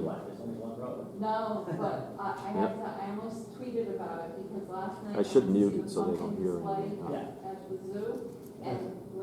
There's only one road. No, but I almost tweeted about it because last night I should went to mute see it the so they don't pumpkin hear display anything. Yeah. at the zoo, and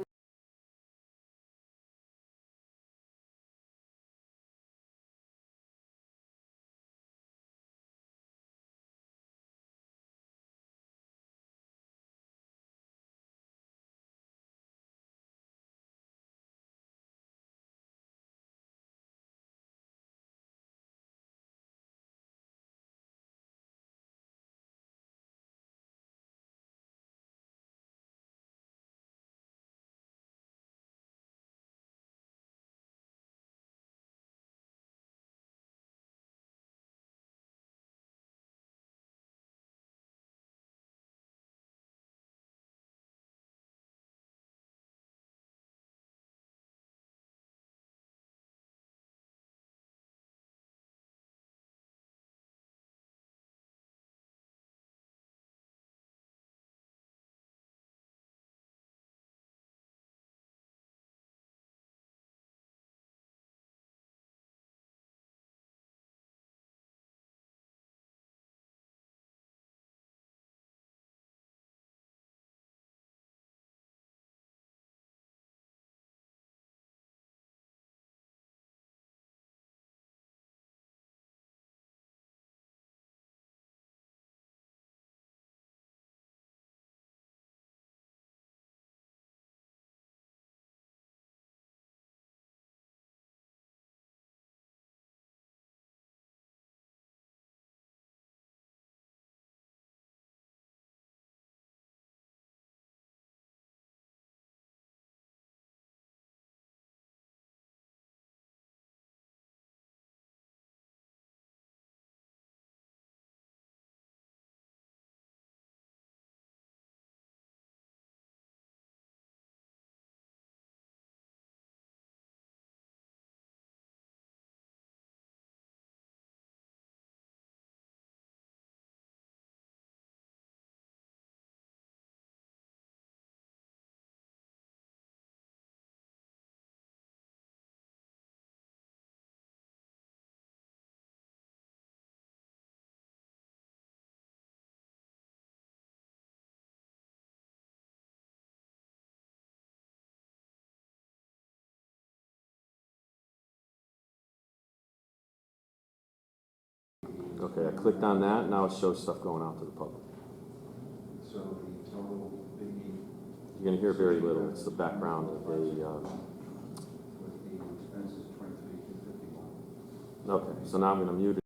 Okay, I clicked on that. Now it shows stuff going out to the public. So the total biggie. You're going to hear very little. It's the background of With the expenses, 23,251. Okay, so now I'm going to mute it.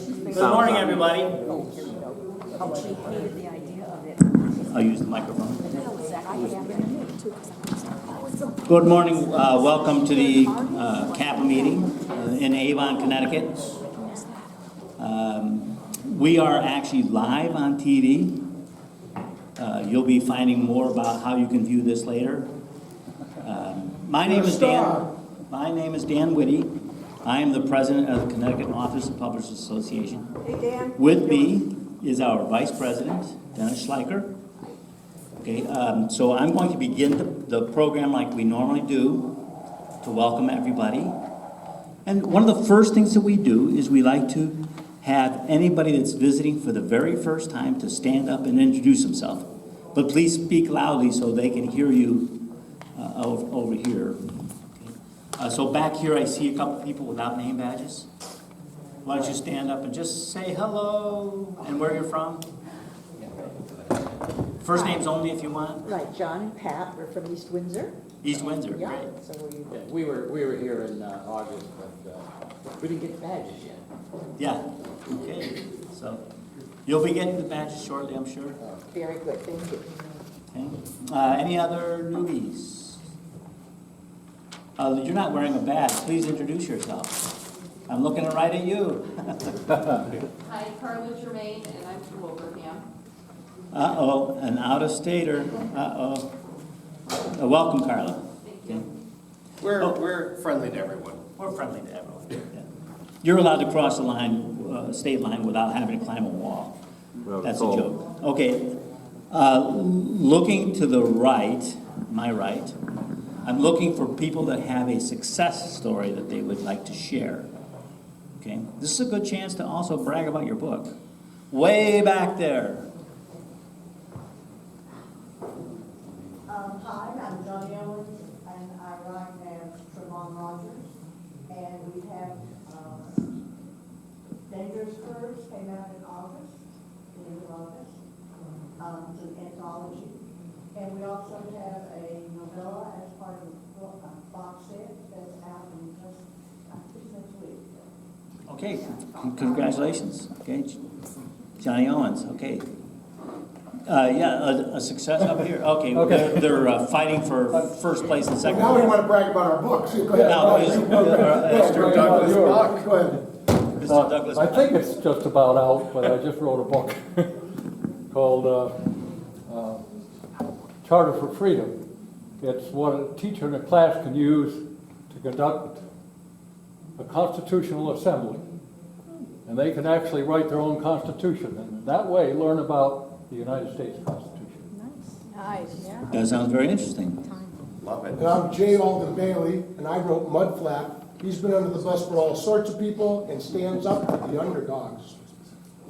Good morning, everybody. I'll use the microphone. Good morning. Welcome to the CAPA meeting in Avon, Connecticut. We are actually live on TV. You'll be finding more about how you can view this later. My name is Dan Whitty. I am the president of the Connecticut Authors and Publishers Association. Hey, Dan. With me is our vice president, Dennis Schleicher. Okay, so I'm going to begin the program like we normally do to welcome everybody. And one of the first things that we do is we like to have anybody that's visiting for the very first time to stand up and introduce himself. But please speak loudly so they can hear you over here. So back here I see a couple people without name badges. Why don't you stand up and just say hello and where you're from? First names only if you want. Right, John and Pat, we're from East Windsor. East Windsor, Yeah, great. so we, Yeah, we were here in August, but we didn't get badges yet. Yeah, okay. So you'll be getting the badges shortly, I'm sure. very good, thank you. Okay. Any other newbies? You're not wearing a badge. Please introduce yourself. I'm looking right at you. Hi, Carla Germain, and I'm from Wilbraham. Uh-oh, an out-of-stater. Uh-oh. Welcome, Carla. Thank you. We're friendly to everyone. We're friendly to everyone. Yeah. You're allowed to cross the line, state line, without having to climb a wall. Well, That's a cool. joke. Okay. Looking to the right, my right, I'm looking for people that have a success story that they would like to share. Okay? This is a good chance to also brag about your book. Way back there. Hi, I'm Johnny Owens, and I write as Trevon Rogers, and we have Dangerous Curves came out in August, the end of August. It's an anthology, and we also have a novella as part of a box set that's out in just next week. Okay, congratulations. Okay, Johnny Owens. Okay. Yeah, a success up here. Okay, they're fighting for first place and second. Now we want to brag about our books. Go ahead. Now, Mr. Douglas Buck. Go ahead. Mr. Douglas. I think it's just about out, but I just wrote a book called Charter for Freedom. It's what a teacher in a class can use to conduct a constitutional assembly. And they can actually write their own constitution, and that way learn about the United States Constitution. Nice, yeah. That sounds very interesting. Love it. And I'm Jay Alden Bailey, and I wrote Mudflap. He's been under the bus for all sorts of people and stands up for the underdogs.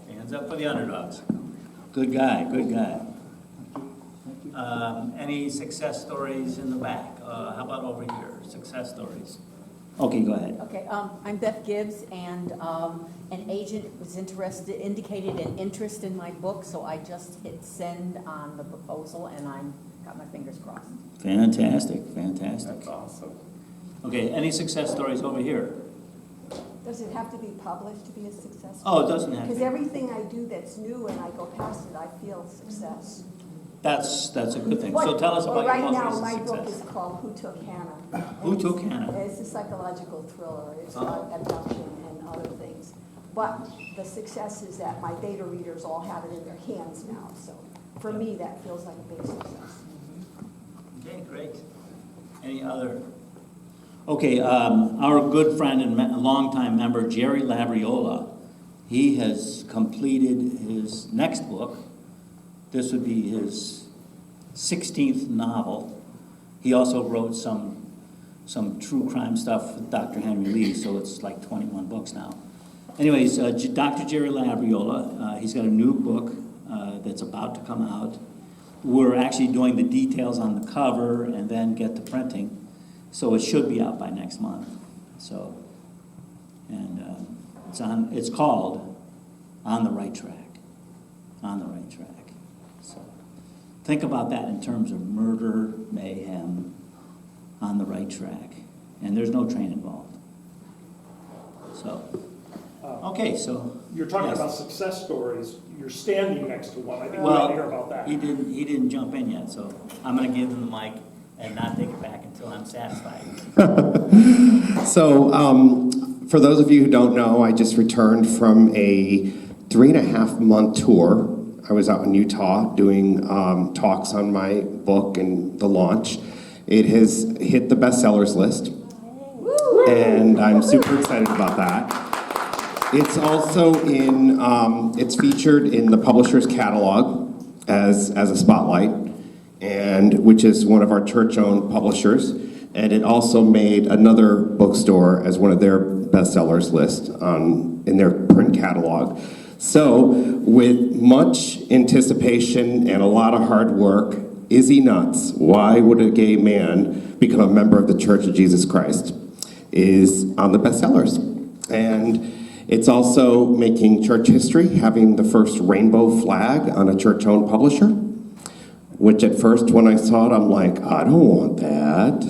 Hands up for the underdogs. Good guy, good guy. Any success stories in the back? How about over here? Success stories. Okay, go ahead. Okay, I'm Beth Gibbs, and an agent was indicated an interest in my book, so I just hit send on the proposal, and got my fingers crossed. Fantastic, fantastic. That's awesome. Okay, any success stories over here? Does it have to be published to be a success? Oh, it doesn't have Because to. everything I do that's new and I go past it, I feel success. That's a good thing. So tell us about your Right most now, recent my book success. is called Who Took Hannah? Who Took Hannah? It's a psychological thriller. It's about abduction and other things. But the success is that my beta readers all have it in their hands now. So for me, that feels like a big success. Okay, great. Any other? Okay, our good friend and longtime member, Jerry Labriola, he has completed his next book. This would be his 16th novel. He also wrote some true crime stuff with Dr. Henry Lee, so it's like 21 books now. Anyways, Dr. Jerry Labriola, he's got a new book that's about to come out. We're actually doing the details on the cover and then get to printing, so it should be out by next month. So, and it's called On the Right Track. On the Right Track. So, think about that in terms of murder, mayhem, on the right track, and there's no train involved. So, Okay, so. You're talking yes. about success stories, you're standing next to one, I think we Well, want to hear about that. he didn't jump in yet, so I'm gonna give him the mic and not take it back until I'm satisfied. So, for those of you who don't know, I just returned from a 3.5-month tour. I was out in Utah doing talks on my book and the launch. It has hit the bestsellers list, and I'm super excited about that. It's also in, it's featured in the publisher's catalog as a spotlight, and which is one of our church-owned publishers. And it also made another bookstore as one of their bestsellers list in their print catalog. So, with much anticipation and a lot of hard work, is he nuts? Why would a gay man become a member of the Church of Jesus Christ? Is on the bestsellers. And it's also making church history, having the first rainbow flag on a church-owned publisher, which at first when I saw it, I'm like, I don't want that.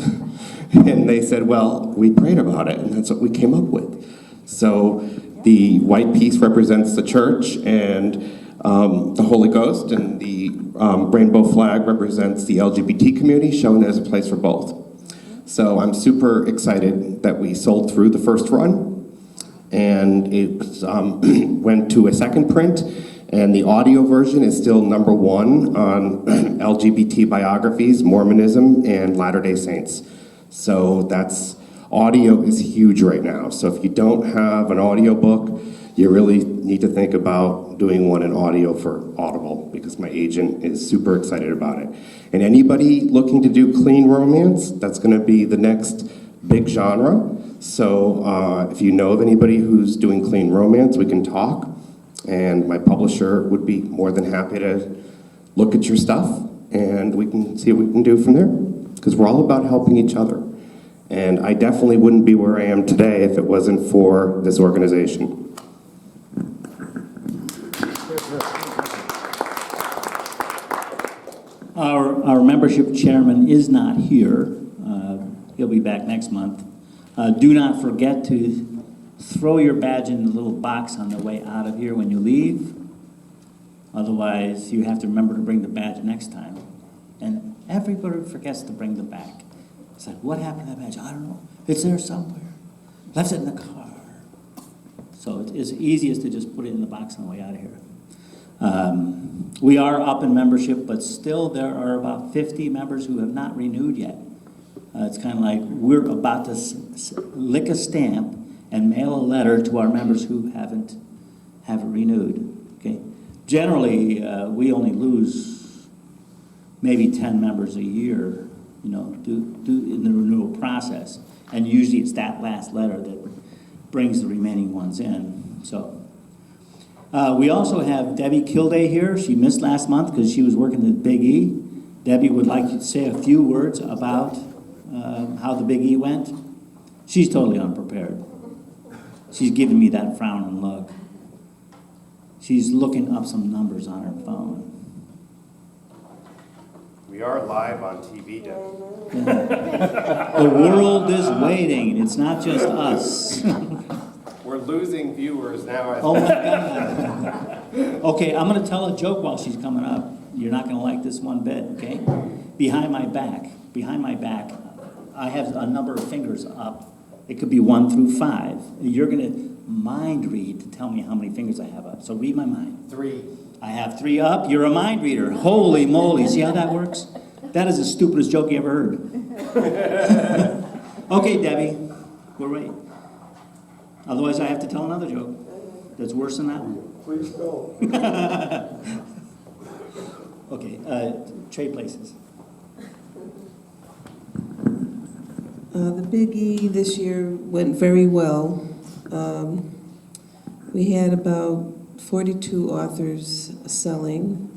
And they said, well, we prayed about it, and that's what we came up with. So the white piece represents the church and the Holy Ghost, and the rainbow flag represents the LGBT community, shown as a place for both. So I'm super excited that we sold through the first run, and it went to a second print, and the audio version is still #1 on LGBT biographies, Mormonism, and Latter-day Saints. So audio is huge right now. So if you don't have an audio book, you really need to think about doing one in audio for Audible, because my agent is super excited about it. And anybody looking to do clean romance, that's going to be the next big genre. So if you know of anybody who's doing clean romance, we can talk. And my publisher would be more than happy to look at your stuff, and we can see what we can do from there. Because we're all about helping each other. And I definitely wouldn't be where I am today if it wasn't for this organization. Our membership chairman is not here. He'll be back next month. Do not forget to throw your badge in the little box on the way out of here when you leave. Otherwise, you have to remember to bring the badge next time. And everybody forgets to bring the back. It's like, what happened to that badge? I don't know. It's there somewhere. Left it in the car. So it's easiest to just put it in the box on the way out of here. We are up in membership, but still there are about 50 members who have not renewed yet. It's kind of like we're about to lick a stamp and mail a letter to our members who haven't renewed. Okay. Generally, we only lose maybe 10 members a year, you know, do in the renewal process, and usually it's that last letter that brings the remaining ones in. So. We also have Debbie Kilday here. She missed last month because she was working at Big E. Debbie would like you to say a few words about how the Big E went. She's totally unprepared. She's giving me that frowning look. She's looking up some numbers on her phone. We are live on TV, Debbie. The world is waiting. It's not just us. We're losing viewers now. Oh my God. Okay, I'm going to tell a joke while she's coming up. You're not going to like this one bit, okay? Behind my back, I have a number of fingers up. It could be 1 through 5. You're going to mind read to tell me how many fingers I have up. So read my mind. 3. I have 3 up. You're a mind reader. Holy moly. See how that works? That is the stupidest joke you ever heard. Okay, Debbie, we're ready. Otherwise, I have to tell another joke that's worse than that one. Please go. Okay, trade places. The Big E this year went very well. We had about 42 authors selling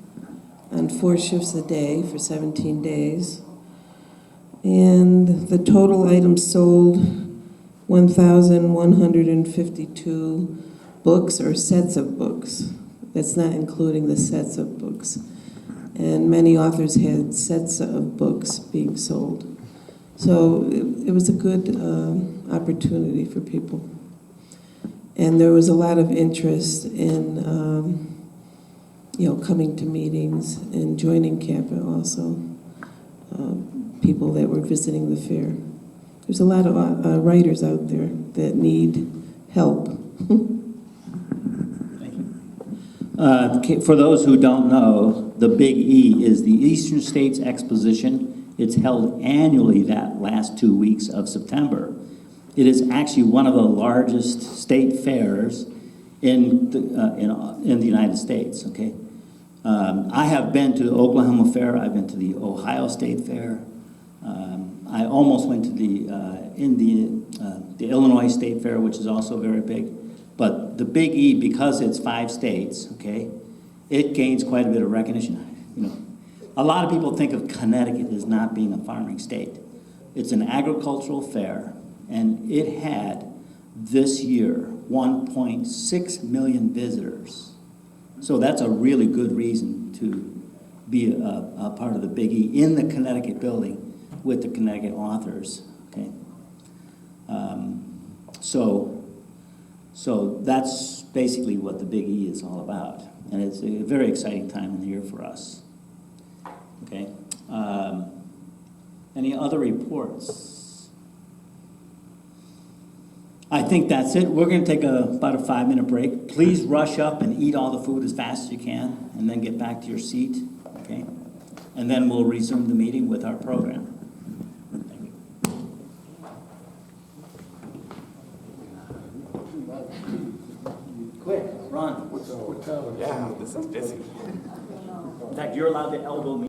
on 4 shifts a day for 17 days. And the total items sold 1,152 books or sets of books. That's not including the sets of books. And many authors had sets of books being sold. So it was a good opportunity for people. And there was a lot of interest in, coming to meetings and joining CAPA also, people that were visiting the fair. There's a lot of writers out there that need help. For those who don't know, the Big E is the Eastern States Exposition. It's held annually that last 2 weeks of September. It is actually one of the largest state fairs in the United States, okay? I have been to the Oklahoma Fair, I've been to the Ohio State Fair. I almost went to the Illinois State Fair, which is also very big. But the Big E, because it's 5 states, okay, it gains quite a bit of recognition. A lot of people think of Connecticut as not being a farming state. It's an agricultural fair, and it had this year 1.6 million visitors. So that's a really good reason to be a part of the Big E in the Connecticut building with the Connecticut authors, okay? So that's basically what the Big E is all about. And it's a very exciting time in the year for us. Okay. Any other reports? I think that's it. We're going to take about a 5-minute break. Please rush up and eat all the food as fast as you can, and then get back to your seat. Okay. And then we'll resume the meeting with our program. Thank you. Quick, run. Yeah, this is busy. In fact, you're allowed to elbow me.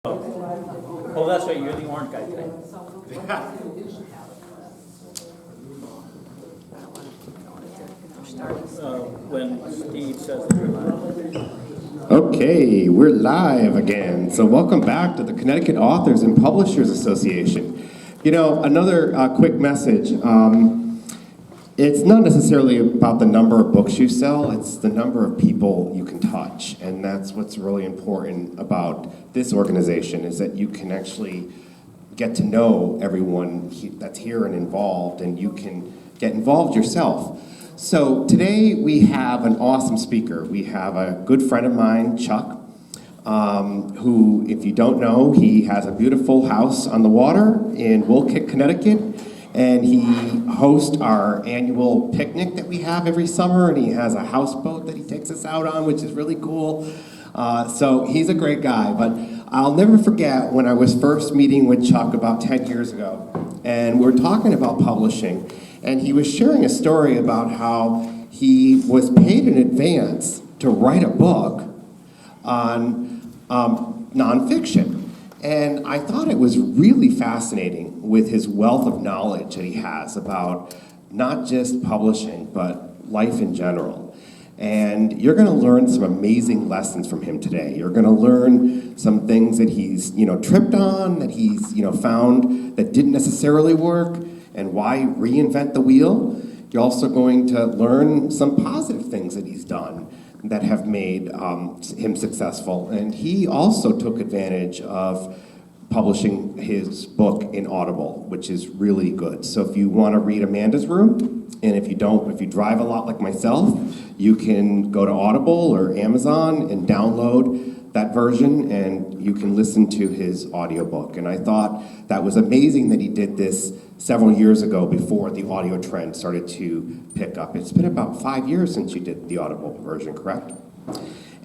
Oh, that's right, you're the orange guy today. When Steve says that you're live. Okay, we're live again. So welcome back to the Connecticut Authors and Publishers Association. You know, another quick message. It's not necessarily about the number of books you sell, it's the number of people you can touch. And that's what's really important about this organization, is that you can actually get to know everyone that's here and involved, and you can get involved yourself. So today we have an awesome speaker. We have a good friend of mine, Chuck, who, if you don't know, he has a beautiful house on the water in Woolkit, Connecticut, and he hosts our annual picnic that we have every summer, and he has a houseboat that he takes us out on, which is really cool. So he's a great guy, but I'll never forget when I was first meeting with Chuck about 10 years ago, and we're talking about publishing, and he was sharing a story about how he was paid in advance to write a book on nonfiction. And I thought it was really fascinating with his wealth of knowledge that he has about not just publishing, but life in general. And you're gonna learn some amazing lessons from him today. You're gonna learn some things that he's, tripped on, that he's, found that didn't necessarily work, and why reinvent the wheel. You're also going to learn some positive things that he's done that have made him successful. And he also took advantage of publishing his book in Audible, which is really good. So if you want to read Amanda's Room, and if you drive a lot like myself, you can go to Audible or Amazon and download that version, and you can listen to his audiobook. And I thought that was amazing that he did this several years ago before the audio trend started to pick up. It's been about 5 years since you did the Audible version, correct?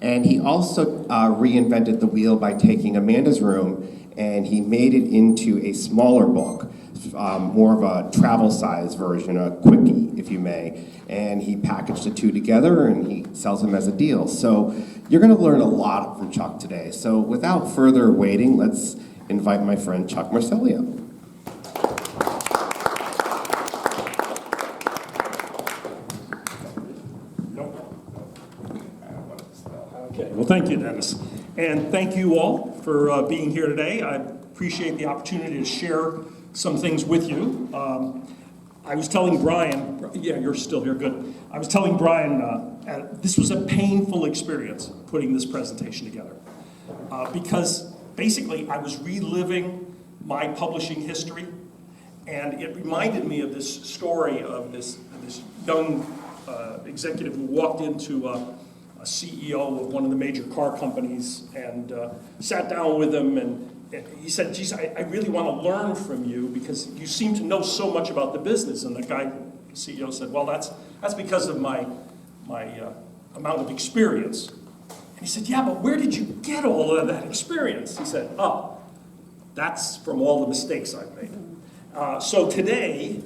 And he also reinvented the wheel by taking Amanda's Room, and he made it into a smaller book, more of a travel size version, a quickie, if you may. And he packaged the two together and he sells them as a deal. So you're gonna learn a lot from Chuck today. So without further waiting, let's invite my friend Chuck Marcellia. Okay, well, thank you, Dennis. And thank you all for being here today. I appreciate the opportunity to share some things with you. I was telling Brian, yeah, you're still here, good. I was telling Brian, this was a painful experience putting this presentation together. Because basically I was reliving my publishing history, and it reminded me of this story of this young executive who walked into a CEO of one of the major car companies and sat down with him, and he said, geez, I really want to learn from you because you seem to know so much about the business. And the guy, the CEO, said, well, that's because of my amount of experience. And he said, yeah, but where did you get all of that experience? He said, oh, that's from all the mistakes I've made. So today,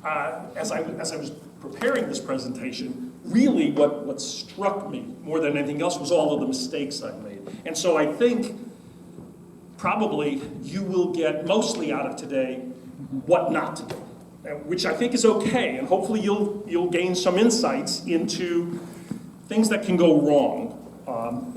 as I was preparing this presentation, really what struck me more than anything else was all of the mistakes I've made. And so I think probably you will get mostly out of today what not to do, which I think is okay, and hopefully you'll gain some insights into things that can go wrong,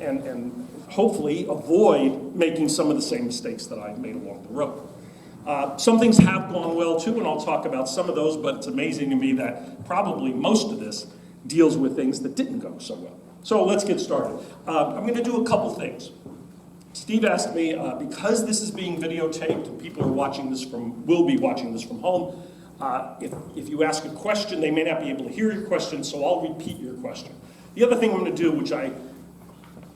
and hopefully avoid making some of the same mistakes that I've made along the road. Some things have gone well too, and I'll talk about some of those, but it's amazing to me that probably most of this deals with things that didn't go so well. So let's get started. I'm going to do a couple things. Steve asked me, because this is being videotaped and people are watching this will be watching this from home, if you ask a question, they may not be able to hear your question, so I'll repeat your question. The other thing I'm going to do, which I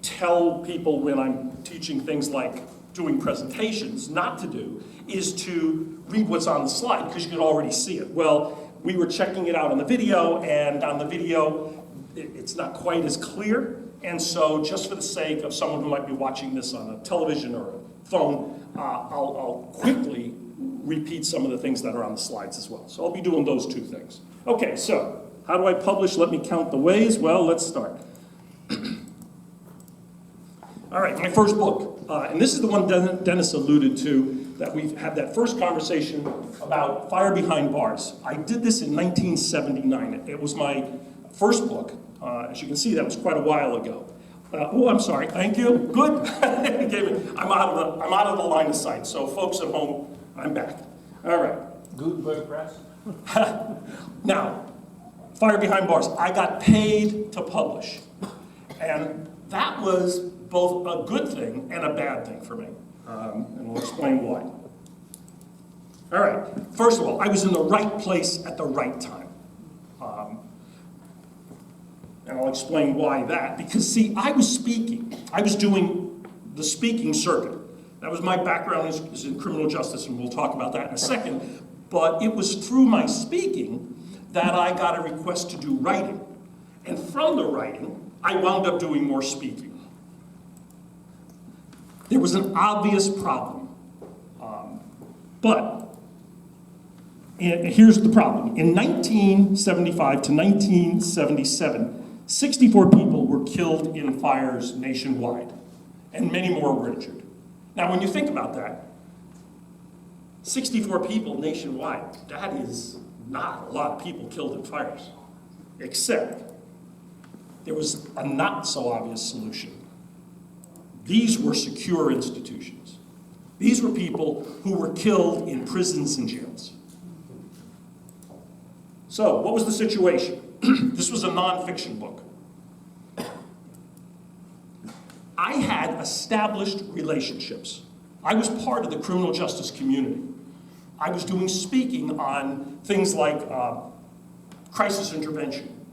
tell people when I'm teaching things like doing presentations not to do, is to read what's on the slide, because you can already see it. Well, we were checking it out on the video, and on the video, it's not quite as clear. And so just for the sake of someone who might be watching this on a television or a phone, I'll quickly repeat some of the things that are on the slides as well. So I'll be doing those two things. Okay, so how do I publish? Let me count the ways. Well, let's start. All right, my first book, and this is the one Dennis alluded to, that we've had that first conversation about Fire Behind Bars. I did this in 1979. It was my first book. As you can see, that was quite a while ago. Oh, I'm sorry. Thank you. Good. I'm out of the line of sight. So, folks at home, I'm back. All right. Gutenberg Press. Now, Fire Behind Bars. I got paid to publish, and that was both a good thing and a bad thing for me, and I'll explain why. All right. First of all, I was in the right place at the right time. And I'll explain why that. Because, see, I was speaking. I was doing the speaking circuit. That was my background is in criminal justice, and we'll talk about that in a second. But it was through my speaking that I got a request to do writing. And from the writing, I wound up doing more speaking. There was an obvious problem. But here's the problem. In 1975 to 1977, 64 people were killed in fires nationwide, and many more were injured. Now, when you think about that, 64 people nationwide, that is not a lot of people killed in fires, except there was a not so obvious solution. These were secure institutions. These were people who were killed in prisons and jails. So, what was the situation? This was a nonfiction book. I had established relationships. I was part of the criminal justice community. I was doing speaking on things like crisis intervention,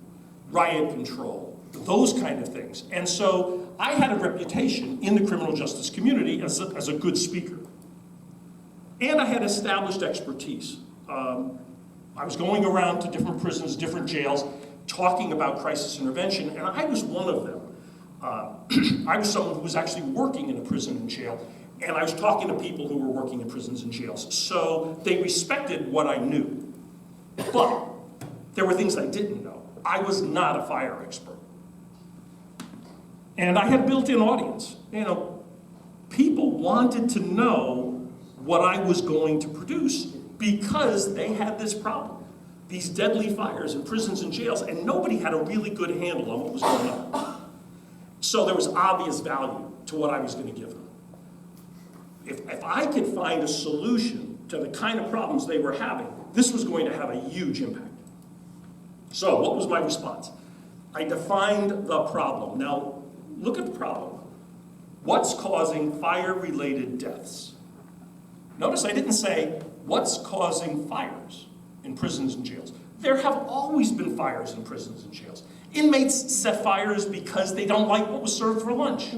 riot control, those kind of things. And so I had a reputation in the criminal justice community as a good speaker. And I had established expertise. I was going around to different prisons, different jails, talking about crisis intervention, and I was one of them. I was someone who was actually working in a prison and jail, and I was talking to people who were working in prisons and jails. So they respected what I knew. But there were things I didn't know. I was not a fire expert. And I had a built-in audience. You know, people wanted to know what I was going to produce because they had this problem. These deadly fires in prisons and jails, and nobody had a really good handle on what was going on. So there was obvious value to what I was going to give them. If I could find a solution to the kind of problems they were having, this was going to have a huge impact. So what was my response? I defined the problem. Now, look at the problem. What's causing fire-related deaths? Notice I didn't say, what's causing fires in prisons and jails? There have always been fires in prisons and jails. Inmates set fires because they don't like what was served for lunch.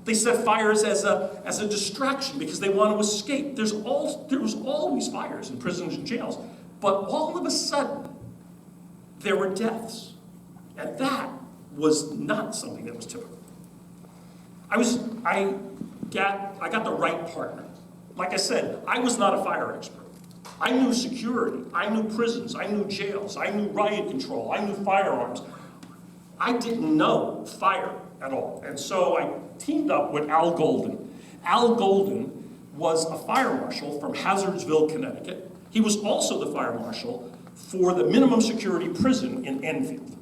They set fires as a distraction because they want to escape. There was always fires in prisons and jails. But all of a sudden, there were deaths. And that was not something that was typical. I got the right partner. Like I said, I was not a fire expert. I knew security, I knew prisons, I knew jails, I knew riot control, I knew firearms. I didn't know fire at all. And so I teamed up with Al Golden. Al Golden was a fire marshal from Hazardsville, Connecticut. He was also the fire marshal for the minimum security prison in Enfield.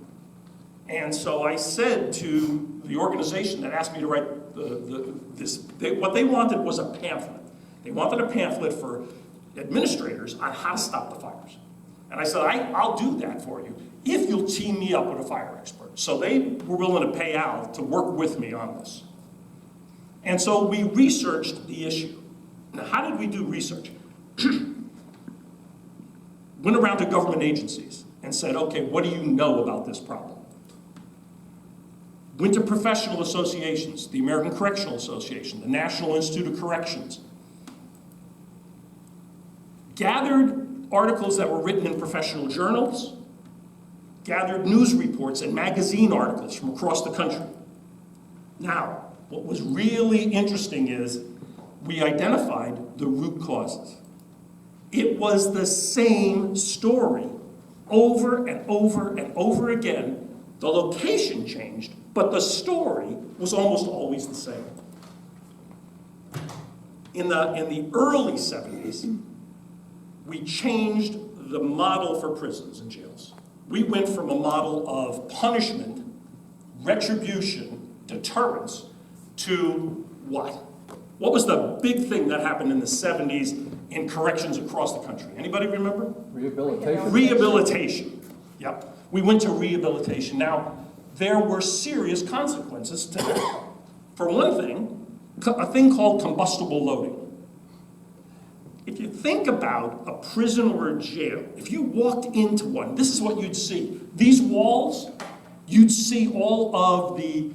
And so I said to the organization that asked me to write what they wanted was a pamphlet. They wanted a pamphlet for administrators on how to stop the fires. And I said, I'll do that for you if you'll team me up with a fire expert. So they were willing to pay Al to work with me on this. And so we researched the issue. Now, how did we do research? Went around to government agencies and said, okay, what do you know about this problem? Went to professional associations, the American Correctional Association, the National Institute of Corrections. Gathered articles that were written in professional journals, gathered news reports and magazine articles from across the country. Now, what was really interesting is we identified the root causes. It was the same story over and over and over again. The location changed, but the story was almost always the same. In the early 70s, we changed the model for prisons and jails. We went from a model of punishment, retribution, deterrence, to what? What was the big thing that happened in the 70s in corrections across the country? Anybody remember? Rehabilitation. Rehabilitation. Yep. We went to rehabilitation. Now, there were serious consequences to that. For one thing, a thing called combustible loading. If you think about a prison or a jail, if you walked into one, this is what you'd see. These walls, you'd see all of the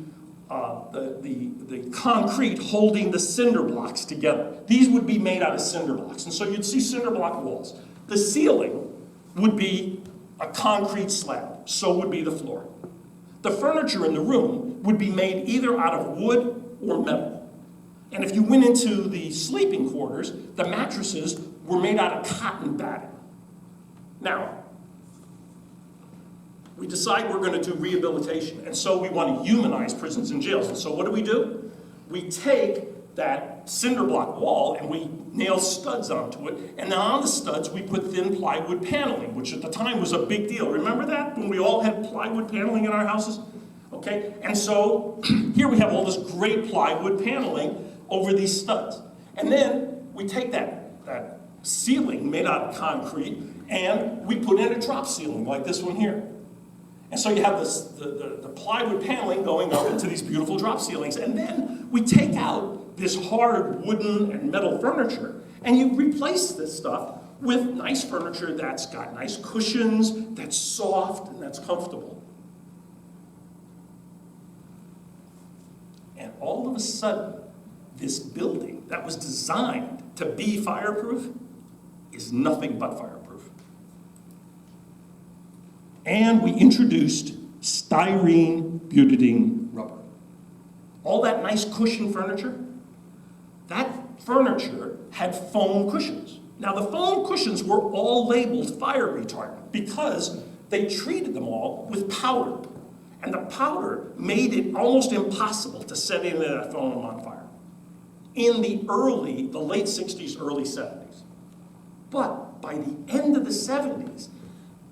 concrete holding the cinder blocks together. These would be made out of cinder blocks, and so you'd see cinder block walls. The ceiling would be a concrete slab, so would be the floor. The furniture in the room would be made either out of wood or metal. And if you went into the sleeping quarters, the mattresses were made out of cotton batting. Now, we decide we're going to do rehabilitation, and so we want to humanize prisons and jails. And so what do? We take that cinder block wall and we nail studs onto it, and then on the studs we put thin plywood paneling, which at the time was a big deal. Remember that, when we all had plywood paneling in our houses? Okay, and so here we have all this great plywood paneling over these studs. And then we take that ceiling made out of concrete and we put in a drop ceiling like this one here. And so you have the plywood paneling going up into these beautiful drop ceilings. And then we take out this hard wooden and metal furniture and you replace this stuff with nice furniture that's got nice cushions, that's soft, and that's comfortable. And all of a sudden, this building that was designed to be fireproof is nothing but fireproof. And we introduced styrene butadiene rubber. All that nice cushion furniture, that furniture had foam cushions. Now the foam cushions were all labeled fire retardant because they treated them all with powder. And the powder made it almost impossible to set into that foam on fire. In the late 60s, early 70s. But by the end of the 70s,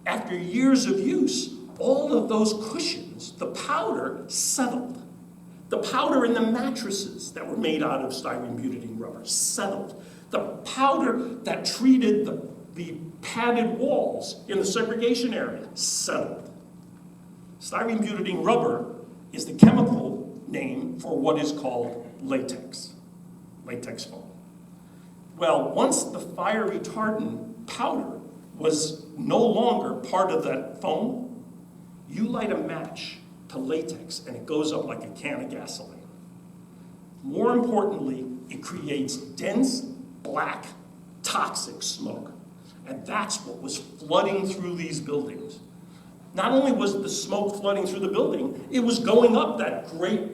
after years of use, all of those cushions, the powder settled. The powder in the mattresses that were made out of styrene butadiene rubber settled. The powder that treated the padded walls in the segregation area settled. Styrene butadiene rubber is the chemical name for what is called latex foam. Well, once the fire retardant powder was no longer part of that foam, you light a match to latex and it goes up like a can of gasoline. More importantly, it creates dense, black, toxic smoke. And that's what was flooding through these buildings. Not only was the smoke flooding through the building, it was going up that great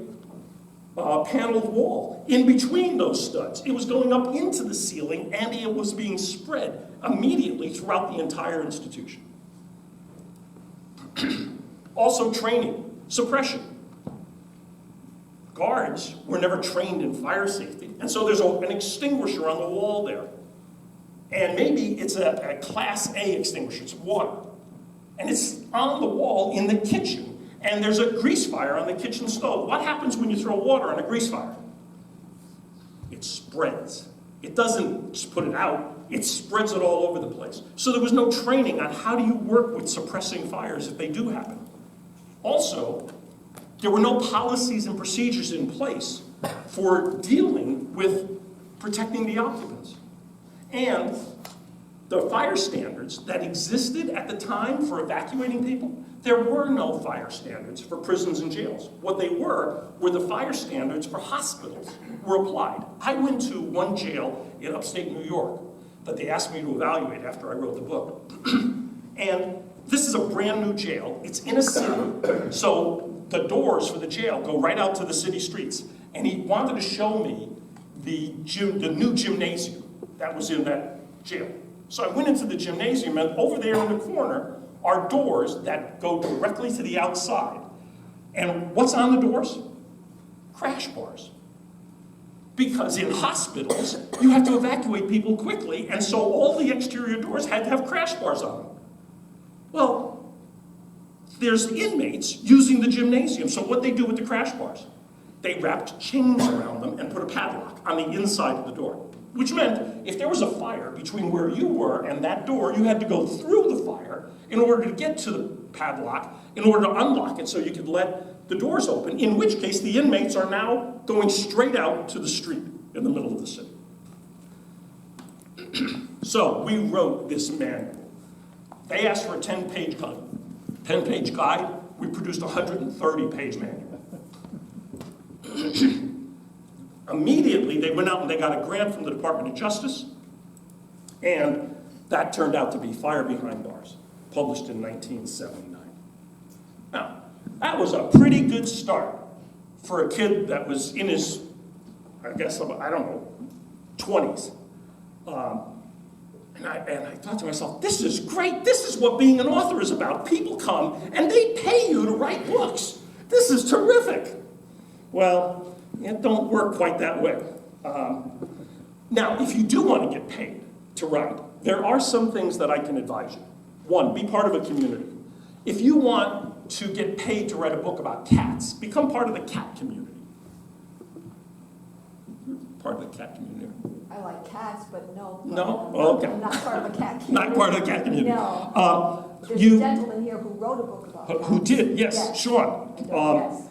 paneled wall in between those studs. It was going up into the ceiling and it was being spread immediately throughout the entire institution. Also training, suppression. Guards were never trained in fire safety, and so there's an extinguisher on the wall there. And maybe it's a Class A extinguisher, it's water. And it's on the wall in the kitchen. And there's a grease fire on the kitchen stove. What happens when you throw water on a grease fire? It spreads. It doesn't just put it out, it spreads it all over the place. So there was no training on how do you work with suppressing fires if they do happen. Also, there were no policies and procedures in place for dealing with protecting the occupants. And the fire standards that existed at the time for evacuating people, there were no fire standards for prisons and jails. What they were the fire standards for hospitals were applied. I went to one jail in upstate New York that they asked me to evaluate after I wrote the book. And this is a brand new jail. It's in a city, so the doors for the jail go right out to the city streets. And he wanted to show me the new gymnasium that was in that jail. So I went into the gymnasium, and over there in the corner are doors that go directly to the outside. And what's on the doors? Crash bars. Because in hospitals, you have to evacuate people quickly, and so all the exterior doors had to have crash bars on them. Well, there's inmates using the gymnasium, so what they do with the crash bars? They wrapped chains around them and put a padlock on the inside of the door, which meant if there was a fire between where you were and that door, you had to go through the fire in order to get to the padlock, in order to unlock it so you could let the doors open, in which case the inmates are now going straight out to the street in the middle of the city. So we wrote this manual. They asked for a 10-page guide. 10-page guide, we produced a 130-page manual. Immediately, they went out and they got a grant from the Department of Justice, and that turned out to be Fire Behind Bars, published in 1979. Now, that was a pretty good start for a kid that was in his, I guess, I don't know, 20s. And I thought to myself, this is great. This is what being an author is about. People come and they pay you to write books. This is terrific. Well, it don't work quite that way. Now, if you do want to get paid to write, there are some things that I can advise you. One, be part of a community. If you want to get paid to write a book about cats, become part of the cat community. Part of the cat community. I like cats, but no. No? Okay. I'm not part of a cat community. Not part of the cat community. No. There's a gentleman here who wrote a book about cats. Who did, yes, Yes. Sean. Yes.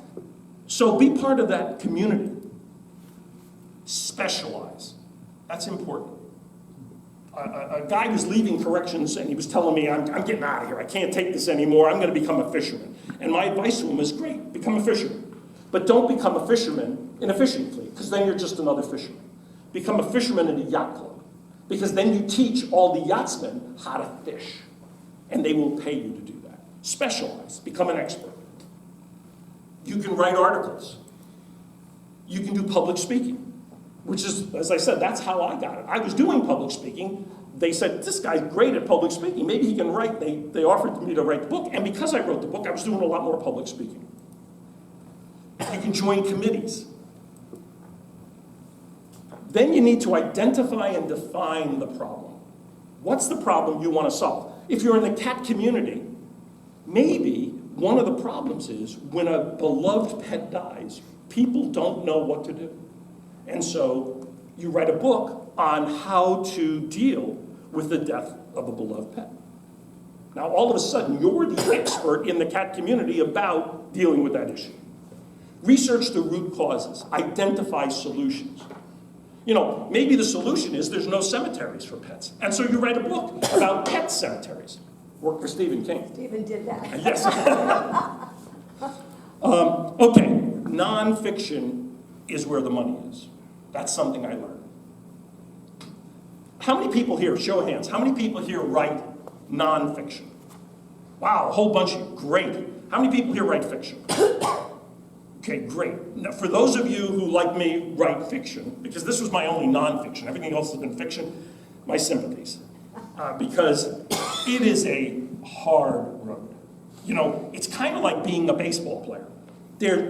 So be part of that community. Specialize. That's important. A guy was leaving corrections and he was telling me, I'm getting out of here. I can't take this anymore. I'm going to become a fisherman. And my advice to him is, great, become a fisherman. But don't become a fisherman in a fishing fleet, because then you're just another fisherman. Become a fisherman in a yacht club, because then you teach all the yachtsmen how to fish. And they will pay you to do that. Specialize. Become an expert. You can write articles. You can do public speaking, which is, as I said, that's how I got it. I was doing public speaking. They said, this guy's great at public speaking. Maybe he can write. They offered me to write the book. And because I wrote the book, I was doing a lot more public speaking. You can join committees. Then you need to identify and define the problem. What's the problem you want to solve? If you're in the cat community, maybe one of the problems is when a beloved pet dies, people don't know what to do. And so you write a book on how to deal with the death of a beloved pet. Now, all of a sudden, you're the expert in the cat community about dealing with that issue. Research the root causes. Identify solutions. You know, maybe the solution is there's no cemeteries for pets. And so you write a book about pet cemeteries. Work for Stephen King. Stephen did that. Yes. Okay, nonfiction is where the money is. That's something I learned. How many people here, show of hands, how many people here write nonfiction? Wow, a whole bunch of you. Great. How many people here write fiction? Okay, great. Now, for those of you who, like me, write fiction, because this was my only nonfiction, everything else has been fiction, my sympathies. Because it is a hard road. You know, it's kind of like being a baseball player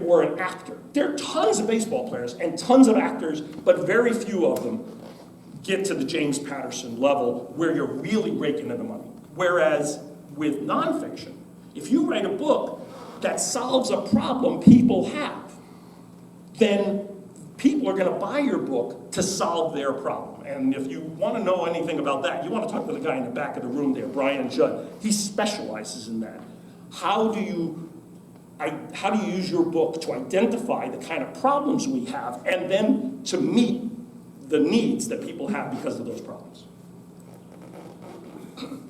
or an actor. There are tons of baseball players and tons of actors, but very few of them get to the James Patterson level where you're really raking in the money. Whereas with nonfiction, if you write a book that solves a problem people have, then people are going to buy your book to solve their problem. And if you want to know anything about that, you want to talk to the guy in the back of the room there, Brian Judd. He specializes in that. How do you use your book to identify the kind of problems we have and then to meet the needs that people have because of those problems?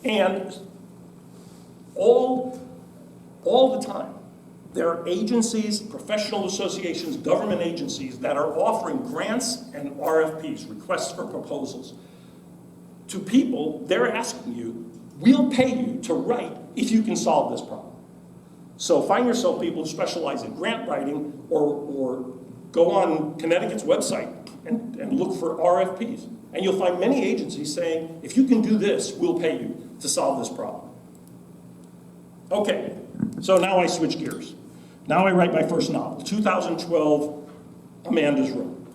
And all the time, there are agencies, professional associations, government agencies that are offering grants and RFPs, requests for proposals, to people. They're asking you, we'll pay you to write if you can solve this problem. So find yourself people who specialize in grant writing or go on Connecticut's website and look for RFPs. And you'll find many agencies saying, if you can do this, we'll pay you to solve this problem. Okay, so now I switch gears. Now I write my first novel, 2012, Amanda's Room.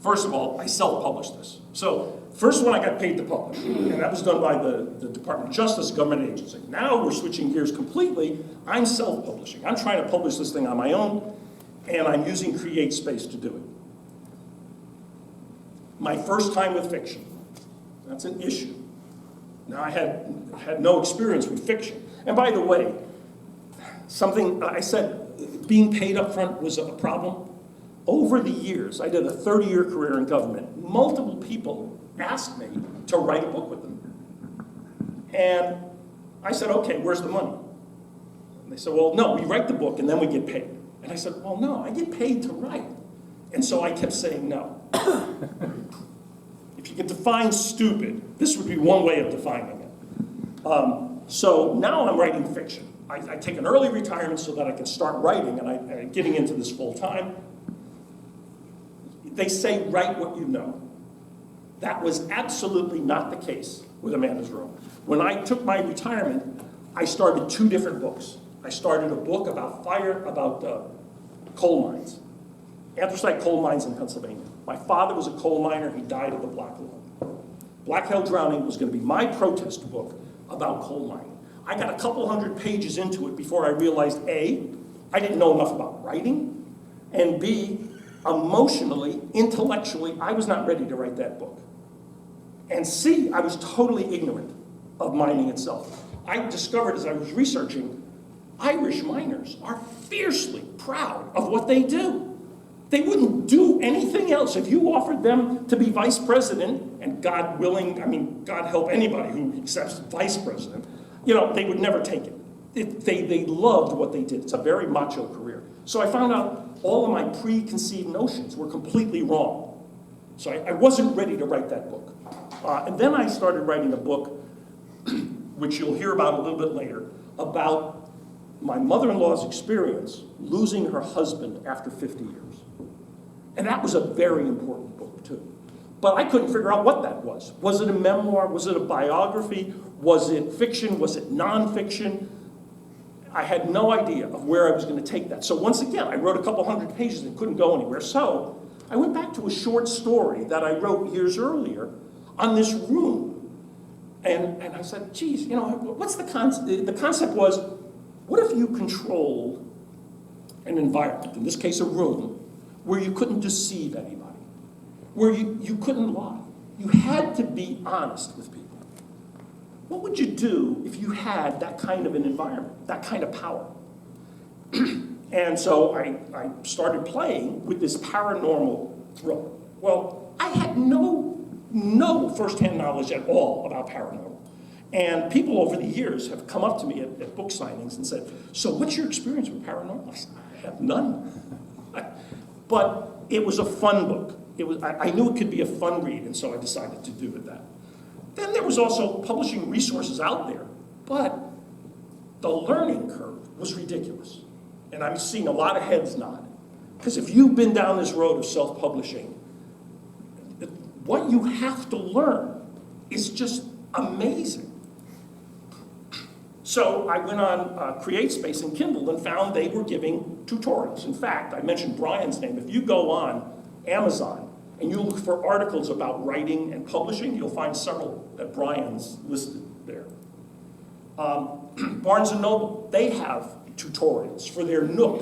First of all, I self-published this. So first one I got paid to publish, and that was done by the Department of Justice, government agency. Now we're switching gears completely. I'm self-publishing. I'm trying to publish this thing on my own, and I'm using CreateSpace to do it. My first time with fiction. That's an issue. Now I had no experience with fiction. And by the way, something I said, being paid up front was a problem. Over the years, I did a 30-year career in government. Multiple people asked me to write a book with them. And I said, okay, where's the money? And they said, well, no, we write the book and then we get paid. And I said, well, no, I get paid to write. And so I kept saying no. If you could define stupid, this would be one way of defining it. So now I'm writing fiction. I take an early retirement so that I can start writing, and I'm getting into this full time. They say, write what you know. That was absolutely not the case with Amanda's Room. When I took my retirement, I started 2 different books. I started a book about coal mines, anthracite coal mines in Pennsylvania. My father was a coal miner. He died of the Black Lung. Black Hell Drowning was going to be my protest book about coal mining. I got a couple hundred pages into it before I realized, A, I didn't know enough about writing, and B, emotionally, intellectually, I was not ready to write that book. And C, I was totally ignorant of mining itself. I discovered as I was researching, Irish miners are fiercely proud of what they do. They wouldn't do anything else. If you offered them to be vice president, and God willing, I mean, God help anybody who accepts vice president, you know, they would never take it. They loved what they did. It's a very macho career. So I found out all of my preconceived notions were completely wrong. So I wasn't ready to write that book. And then I started writing a book, which you'll hear about a little bit later, about my mother-in-law's experience losing her husband after 50 years. And that was a very important book, too. But I couldn't figure out what that was. Was it a memoir? Was it a biography? Was it fiction? Was it nonfiction? I had no idea of where I was going to take that. So once again, I wrote a couple hundred pages and couldn't go anywhere. So I went back to a short story that I wrote years earlier on this room. And I said, geez, you know, what's the concept? The concept was, what if you controlled an environment, in this case a room, where you couldn't deceive anybody, where you couldn't lie. You had to be honest with people. What would you do if you had that kind of an environment, that kind of power? And so I started playing with this paranormal thriller. Well, I had no firsthand knowledge at all about paranormal. And people over the years have come up to me at book signings and said, so what's your experience with paranormal? I said, I have none. But it was a fun book. I knew it could be a fun read, and so I decided to do with that. Then there was also publishing resources out there, but the learning curve was ridiculous. And I'm seeing a lot of heads nod. Because if you've been down this road of self-publishing, what you have to learn is just amazing. So I went on CreateSpace and Kindle and found they were giving tutorials. In fact, I mentioned Brian's name. If you go on Amazon and you look for articles about writing and publishing, you'll find several that Brian's listed there. Barnes & Noble, they have tutorials for their Nook.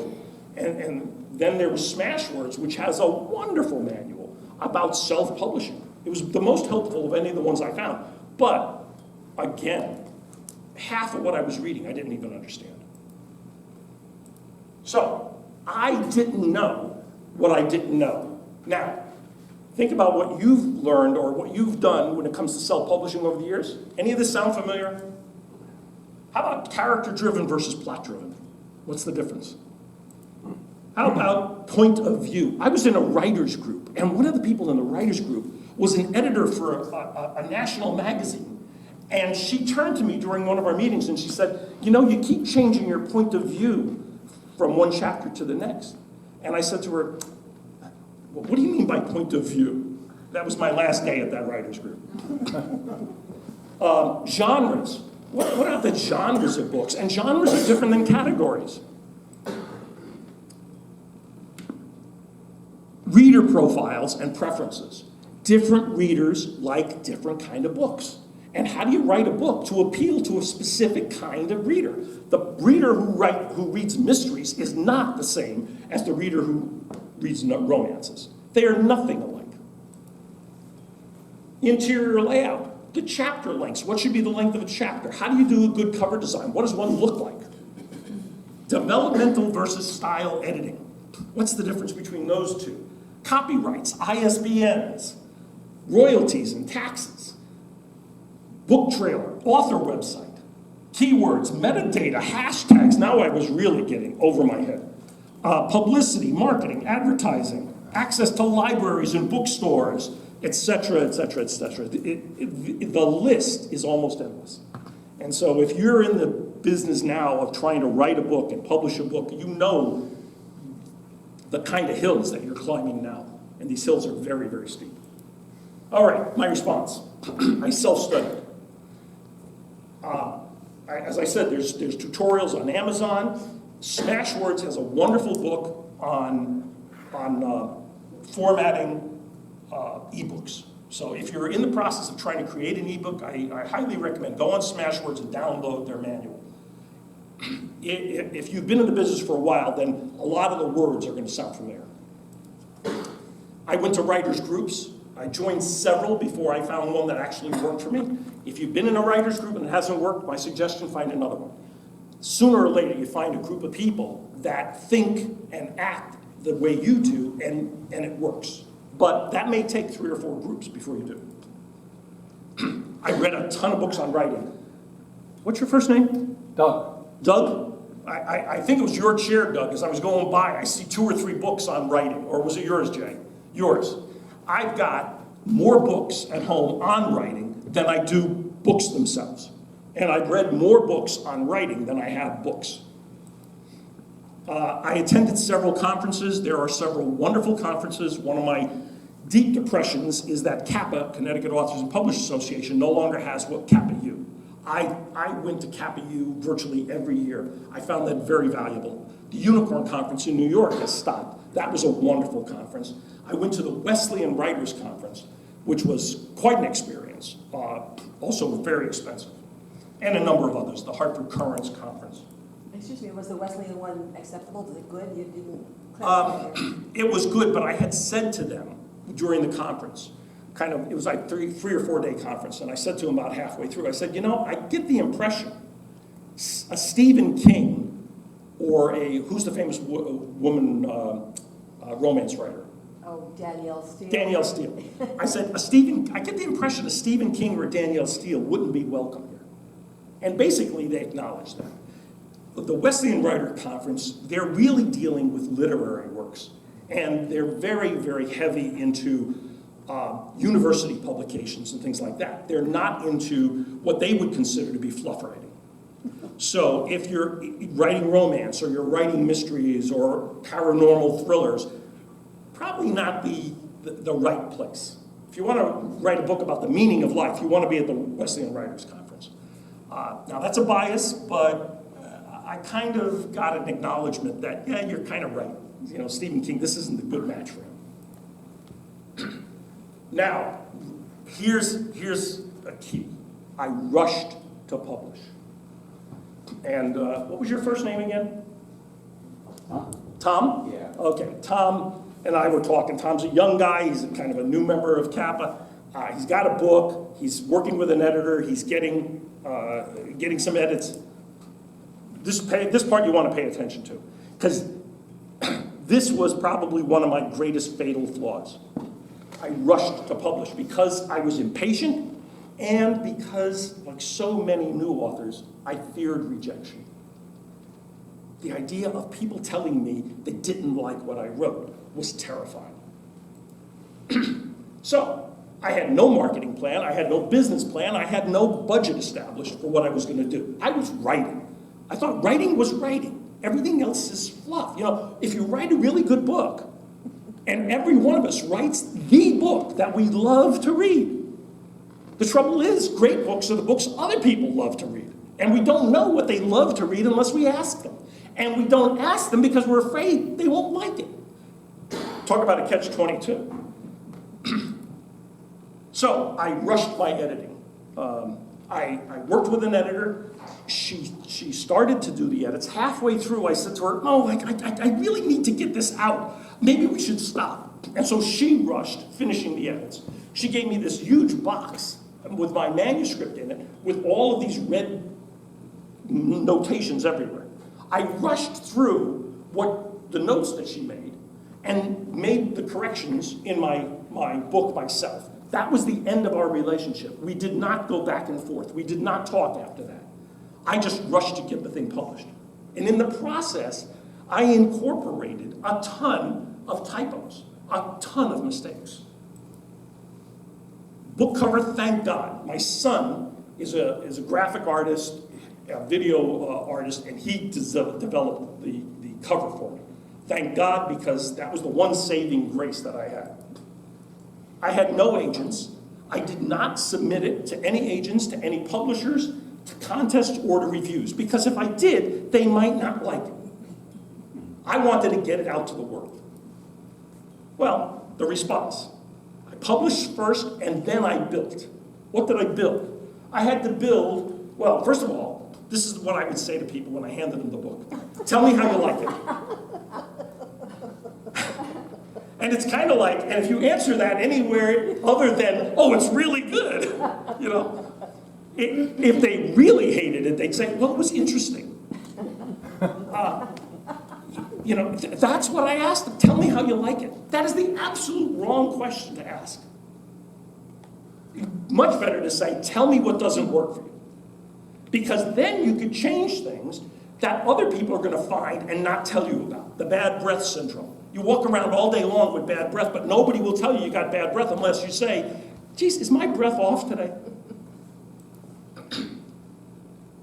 And then there was Smashwords, which has a wonderful manual about self-publishing. It was the most helpful of any of the ones I found. But, again, half of what I was reading I didn't even understand. So, I didn't know what I didn't know. Now, think about what you've learned or what you've done when it comes to self-publishing over the years. Any of this sound familiar? How about character-driven versus plot-driven? What's the difference? How about point of view? I was in a writer's group, and one of the people in the writer's group was an editor for a national magazine. And she turned to me during one of our meetings and she said, you know, you keep changing your point of view from one chapter to the next. And I said to her, well, what do you mean by point of view? That was my last day at that writer's group. Genres. What are the genres of books? And genres are different than categories. reader profiles and preferences. Different readers like different kind of books. And how do you write a book to appeal to a specific kind of reader? The reader who reads mysteries is not the same as the reader who reads romances. They are nothing alike. Interior layout, the chapter lengths. What should be the length of a chapter? How do you do a good cover design? What does one look like? Developmental versus style editing. What's the difference between those two? Copyrights, ISBNs, royalties and taxes, book trailer, author website, keywords, metadata, hashtags. Now I was really getting over my head. Publicity, marketing, advertising, access to libraries and bookstores, etc., etc., etc. The list is almost endless. And so if you're in the business now of trying to write a book and publish a book, you know the kind of hills that you're climbing now. And these hills are very, very steep. All right, my response. I self-studied. As I said, there's tutorials on Amazon. Smashwords has a wonderful book on formatting ebooks. So if you're in the process of trying to create an ebook, I highly recommend go on Smashwords and download their manual. If you've been in the business for a while, then a lot of the words are going to sound familiar. I went to writers' groups. I joined several before I found one that actually worked for me. If you've been in a writer's group and it hasn't worked, my suggestion, find another one. Sooner or later, you find a group of people that think and act the way you do, and it works. But that may take 3 or 4 groups before you do. I read a ton of books on writing. What's your first name? Doug. Doug? I think it was your chair, Doug. As I was going by, I see 2 or 3 books on writing. Or was it yours, Jay? Yours. I've got more books at home on writing than I do books themselves. And I've read more books on writing than I have books. I attended several conferences. There are several wonderful conferences. One of my deep depressions is that CAPA, Connecticut Authors and Publishers Association, no longer has what CAPA U. I went to CAPA U virtually every year. I found that very valuable. The Unicorn Conference in New York has stopped. That was a wonderful conference. I went to the Wesleyan Writers Conference, which was quite an experience, also very expensive, and a number of others, the Hartford Currents Conference. Excuse me, was the Wesleyan one acceptable? Was it good? You didn't clarify there. It was good, but I had said to them during the conference, it was like 3 or 4 day conference, and I said to them about halfway through, I said, you know, I get the impression a Stephen King or who's the famous woman romance writer? Oh, Danielle Steele. Danielle Steele. I said, I get the impression a Stephen King or Danielle Steele wouldn't be welcome here. And basically they acknowledged that. But the Wesleyan Writer Conference, they're really dealing with literary works. And they're very, very heavy into university publications and things like that. They're not into what they would consider to be fluff writing. So if you're writing romance or you're writing mysteries or paranormal thrillers, probably not the right place. If you want to write a book about the meaning of life, you want to be at the Wesleyan Writers Conference. Now that's a bias, but I kind of got an acknowledgement that, yeah, you're kind of right. You know, Stephen King, this isn't a good match for him. Now, here's a key. I rushed to publish. And what was your first name again? Tom? Yeah. Okay, Tom and I were talking. Tom's a young guy. He's kind of a new member of CAPA. He's got a book. He's working with an editor. He's getting some edits. This part you want to pay attention to, because this was probably one of my greatest fatal flaws. I rushed to publish because I was impatient and because, like so many new authors, I feared rejection. The idea of people telling me they didn't like what I wrote was terrifying. So, I had no marketing plan, I had no business plan, I had no budget established for what I was going to do. I was writing. I thought writing was writing. Everything else is fluff. You know, if you write a really good book, and every one of us writes the book that we love to read. The trouble is, great books are the books other people love to read. And we don't know what they love to read unless we ask them. And we don't ask them because we're afraid they won't like it. Talk about a catch-22. So I rushed my editing. I worked with an editor. She started to do the edits. Halfway through, I said to her, "Oh, I really need to get this out. Maybe we should stop." And so she rushed finishing the edits. She gave me this huge box with my manuscript in it, with all of these red notations everywhere. I rushed through the notes that she made and made the corrections in my book myself. That was the end of our relationship. We did not go back and forth. We did not talk after that. I just rushed to get the thing published. And in the process, I incorporated a ton of typos, a ton of mistakes. Book cover, thank God. My son is a graphic artist, a video artist, and he developed the cover for me. Thank God, because that was the one saving grace that I had. I had no agents. I did not submit it to any agents, to any publishers, to contests, or to reviews, because if I did, they might not like it. I wanted to get it out to the world. Well, the response. I published first, and then I built. What did I build? I had to build, well, first of all, this is what I would say to people when I handed them the book. Tell me how you like it. And it's kind of like, and if you answer that anywhere other than, oh, it's really good, you know. If they really hated it, they'd say, well, it was interesting. You know, that's what I asked them. Tell me how you like it. That is the absolute wrong question to ask. Much better to say, tell me what doesn't work for you. Because then you could change things that other people are going to find and not tell you about. The bad breath syndrome. You walk around all day long with bad breath, but nobody will tell you got bad breath unless you say, geez, is my breath off today?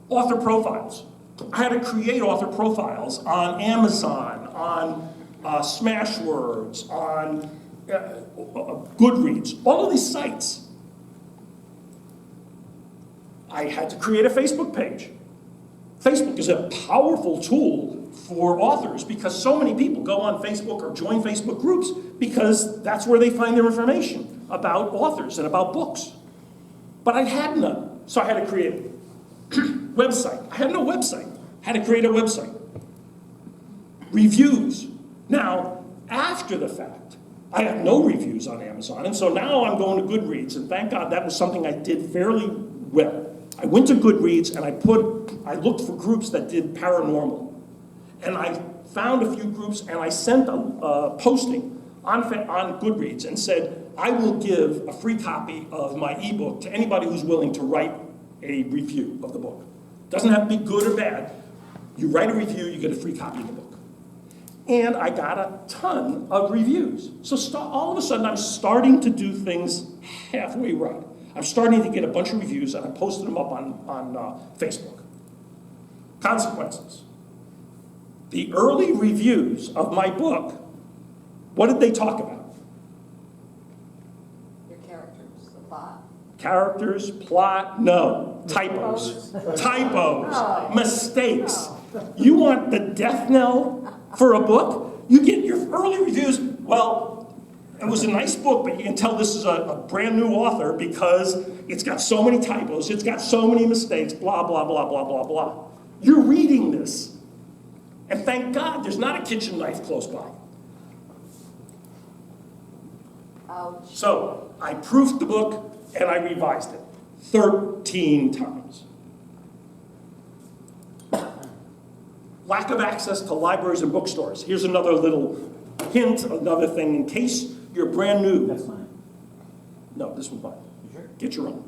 Author profiles. I had to create author profiles on Amazon, on Smashwords, on Goodreads, all of these sites. I had to create a Facebook page. Facebook is a powerful tool for authors because so many people go on Facebook or join Facebook groups because that's where they find their information about authors and about books. But I had none, so I had to create it. Website. I had no website. Had to create a website. Reviews. Now, after the fact, I have no reviews on Amazon, and so now I'm going to Goodreads, and thank God that was something I did fairly well. I went to Goodreads and I looked for groups that did paranormal, and I found a few groups, and I sent a posting on Goodreads and said, I will give a free copy of my ebook to anybody who's willing to write a review of the book. Doesn't have to be good or bad. You write a review, you get a free copy of the book. And I got a ton of reviews. So all of a sudden, I'm starting to do things halfway right. I'm starting to get a bunch of reviews, and I posted them up on Facebook. Consequences. The early reviews of my book, what did they talk about? Your characters, the plot. Characters, plot, no. Typos. Typos. Mistakes. You want the death knell for a book? You get your early reviews. Well, it was a nice book, but you can tell this is a brand new author because it's got so many typos, it's got so many mistakes, blah, blah, blah, blah, blah, blah. You're reading this. And thank God there's not a kitchen knife close by. Ouch. So I proofed the book and I revised it 13 times. Lack of access to libraries and bookstores. Here's another little hint, another thing in case you're brand new. That's mine. No, this one's mine. You sure? Get your own.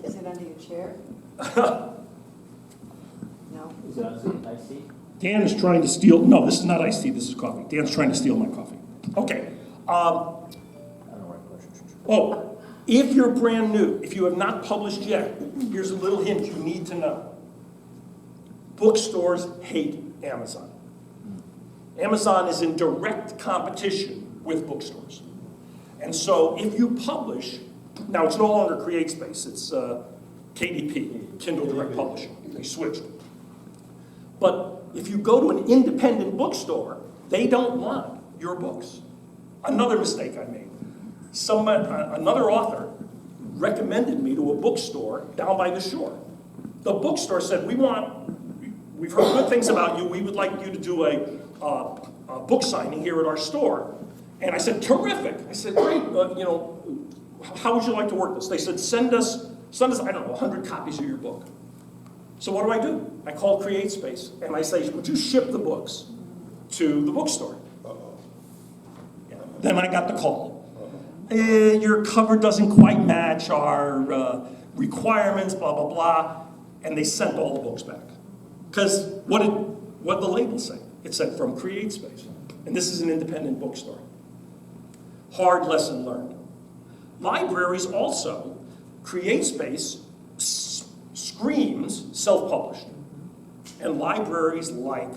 Is it under your chair? No. Is it on iced tea? Dan is trying to steal, no, this is not iced tea, this is coffee. Dan's trying to steal my coffee. Okay. I don't know what question. Oh, if you're brand new, if you have not published yet, here's a little hint you need to know. Bookstores hate Amazon. Amazon is in direct competition with bookstores. And so if you publish, now it's no longer CreateSpace, it's KDP, Kindle Direct Publishing. They switched. But if you go to an independent bookstore, they don't want your books. Another mistake I made. Another author recommended me to a bookstore down by the shore. The bookstore said, we've heard good things about you. We would like you to do a book signing here at our store. And I said, terrific. I said, great, how would you like to work this? They said, send us, I don't know, 100 copies of your book. So what do? I call CreateSpace and I say, would you ship the books to the bookstore? Yeah. Then I got the call. Your cover doesn't quite match our requirements, blah, blah, blah. And they sent all the books back. Because what did the label say? It said from CreateSpace. And this is an independent bookstore. Hard lesson learned. Libraries also, CreateSpace screams self-published. And libraries like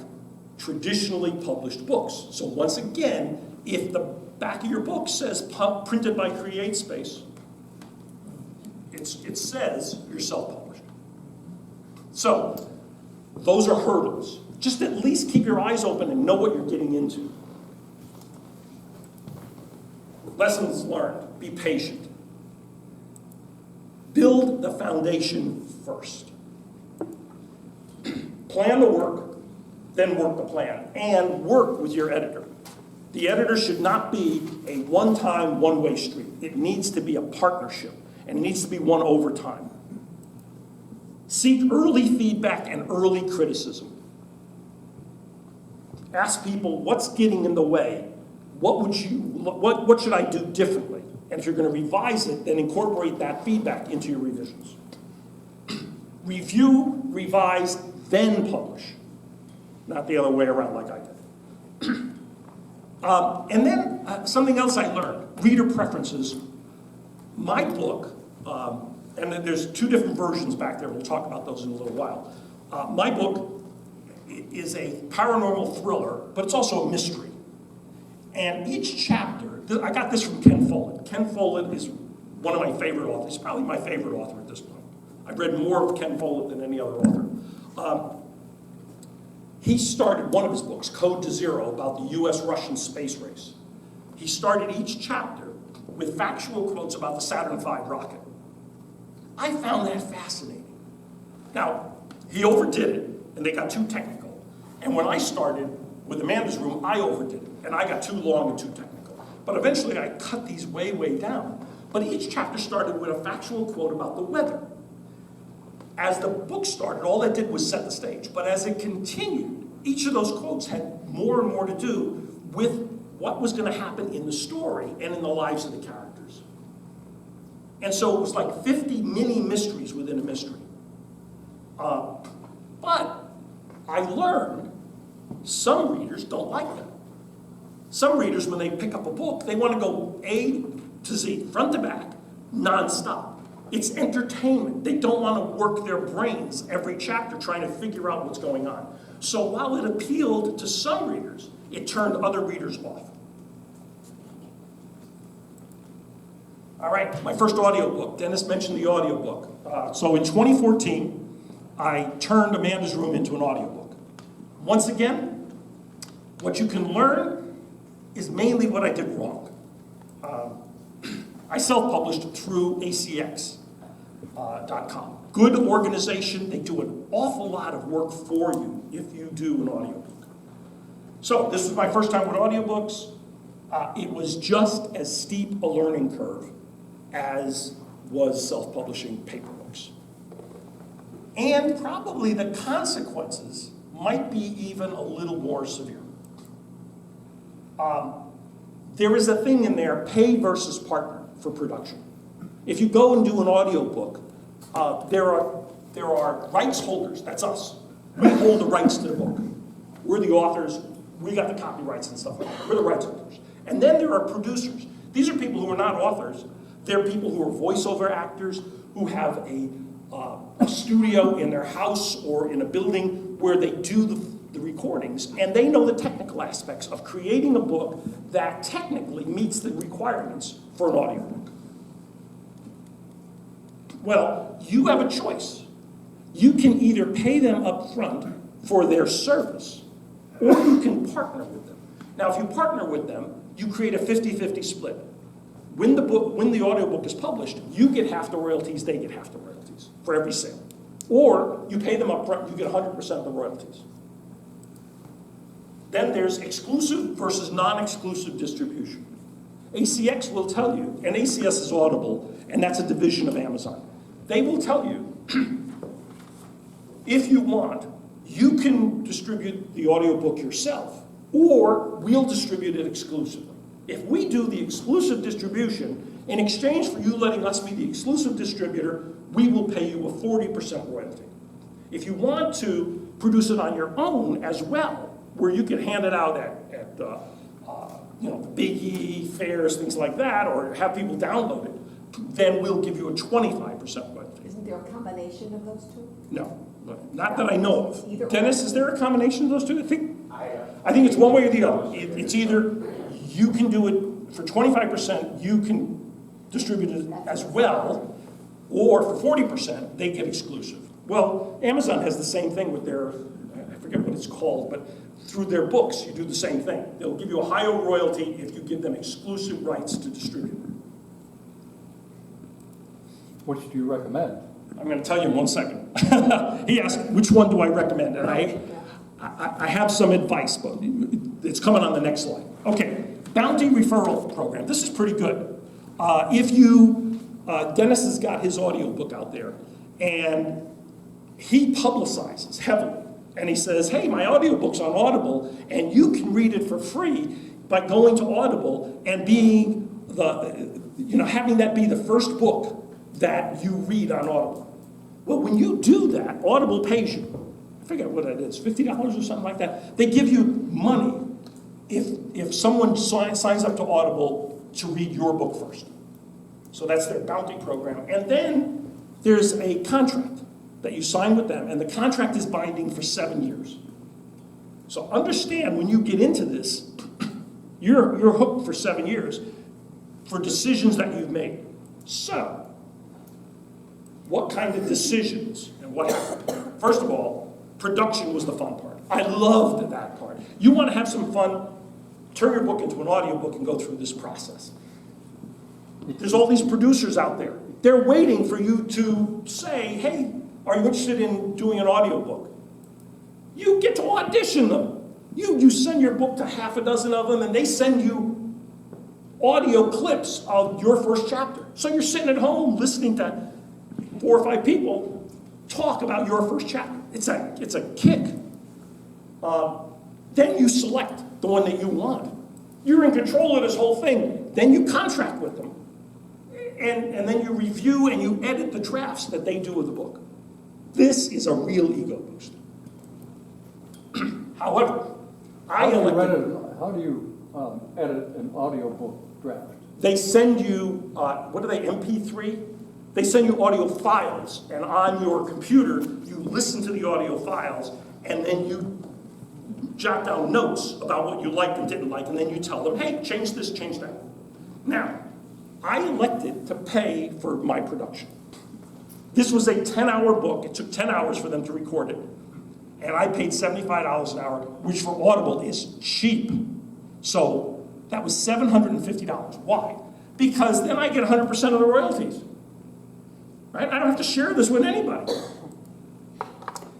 traditionally published books. So once again, if the back of your book says printed by CreateSpace, it says you're self-published. So those are hurdles. Just at least keep your eyes open and know what you're getting into. Lessons learned, be patient. Build the foundation first. Plan the work, then work the plan, and work with your editor. The editor should not be a one-time, one-way street. It needs to be a partnership, and it needs to be one over time. Seek early feedback and early criticism. Ask people, what's getting in the way? What should I do differently? And if you're going to revise it, then incorporate that feedback into your revisions. Review, revise, then publish. Not the other way around like I did. And then something else I learned, reader preferences. My book, and then there's two different versions back there. We'll talk about those in a little while. My book is a paranormal thriller, but it's also a mystery. And each chapter, I got this from Ken Follett. Ken Follett is one of my favorite authors. He's probably my favorite author at this point. I've read more of Ken Follett than any other author. He started one of his books, Code to Zero, about the US-Russian space race. He started each chapter with factual quotes about the Saturn V rocket. I found that fascinating. Now, he overdid it, and they got too technical. And when I started with Amanda's Room, I overdid it, and I got too long and too technical. But eventually, I cut these way, way down. But each chapter started with a factual quote about the weather. As the book started, all that did was set the stage. But as it continued, each of those quotes had more and more to do with what was going to happen in the story and in the lives of the characters. And so it was like 50 mini mysteries within a mystery. But I learned some readers don't like them. Some readers, when they pick up a book, they want to go A to Z, front to back, nonstop. It's entertainment. They don't want to work their brains every chapter trying to figure out what's going on. So while it appealed to some readers, it turned other readers off. All right, my first audiobook. Dennis mentioned the audiobook. So in 2014, I turned Amanda's Room into an audiobook. Once again, what you can learn is mainly what I did wrong. I self-published through ACX.com. Good organization. They do an awful lot of work for you if you do an audiobook. So this was my first time with audiobooks. It was just as steep a learning curve as was self-publishing paper books. And probably the consequences might be even a little more severe. There is a thing in there, pay versus partner for production. If you go and do an audiobook, there are rights holders, that's us. We hold the rights to the book. We're the authors, we got the copyrights and stuff like that. We're the rights holders. And then there are producers. These are people who are not authors. They're people who are voiceover actors, who have a studio in their house or in a building where they do the recordings, and they know the technical aspects of creating a book that technically meets the requirements for an audiobook. Well, you have a choice. You can either pay them up front for their service, or you can partner with them. Now, if you partner with them, you create a 50-50 split. When the audiobook is published, you get half the royalties, they get half the royalties for every sale. Or you pay them up front, you get 100% of the royalties. Then there's exclusive versus non-exclusive distribution. ACX will tell you, and ACS is Audible, and that's a division of Amazon. They will tell you, if you want, you can distribute the audiobook yourself, or we'll distribute it exclusively. If we do the exclusive distribution, in exchange for you letting us be the exclusive distributor, we will pay you a 40% royalty. If you want to produce it on your own as well, where you can hand it out at Big E, fairs, things like that, or have people download it, then we'll give you a 25% royalty. Isn't there a combination of those two? No, not that I know of. Either Dennis, or. is there a combination of those two? I think it's one way or the other. It's either you can do it for 25%, you can distribute it as well, or for 40%, they get exclusive. Well, Amazon has the same thing with their, I forget what it's called, but through their books, you do the same thing. They'll give you a higher royalty if you give them exclusive rights to distribute. Which do you recommend? I'm going to tell you in 1 second. He asked, which one do I recommend? And I have some advice, but it's coming on the next slide. Okay, bounty referral program. This is pretty good. Dennis has got his audiobook out there, and he publicizes heavily. And he says, hey, my audiobook's on Audible, and you can read it for free by going to Audible and being having that be the first book that you read on Audible. Well, when you do that, Audible pays you. I forget what it is, $50 or something like that. They give you money if someone signs up to Audible to read your book first. So that's their bounty program. And then there's a contract that you sign with them, and the contract is binding for 7 years. So understand, when you get into this, you're hooked for 7 years for decisions that you've made. So, what kind of decisions and what happened? First of all, production was the fun part. I loved that part. You want to have some fun, turn your book into an audiobook and go through this process. There's all these producers out there. They're waiting for you to say, hey, are you interested in doing an audiobook? You get to audition them. You send your book to half a dozen of them, and they send you audio clips of your first chapter. So you're sitting at home listening to 4 or 5 people talk about your first chapter. It's a kick. Then you select the one that you want. You're in control of this whole thing. Then you contract with them. And then you review and you edit the drafts that they do of the book. This is a real ego boost. However, How do you edit an audiobook draft? They send you, what are they, MP3? They send you audio files, and on your computer, you listen to the audio files, and then you jot down notes about what you liked and didn't like, and then you tell them, hey, change this, change that. Now, I elected to pay for my production. This was a 10-hour book. It took 10 hours for them to record it. And I paid $75 an hour, which for Audible is cheap. So that was $750. Why? Because then I get 100% of the royalties. Right? I don't have to share this with anybody.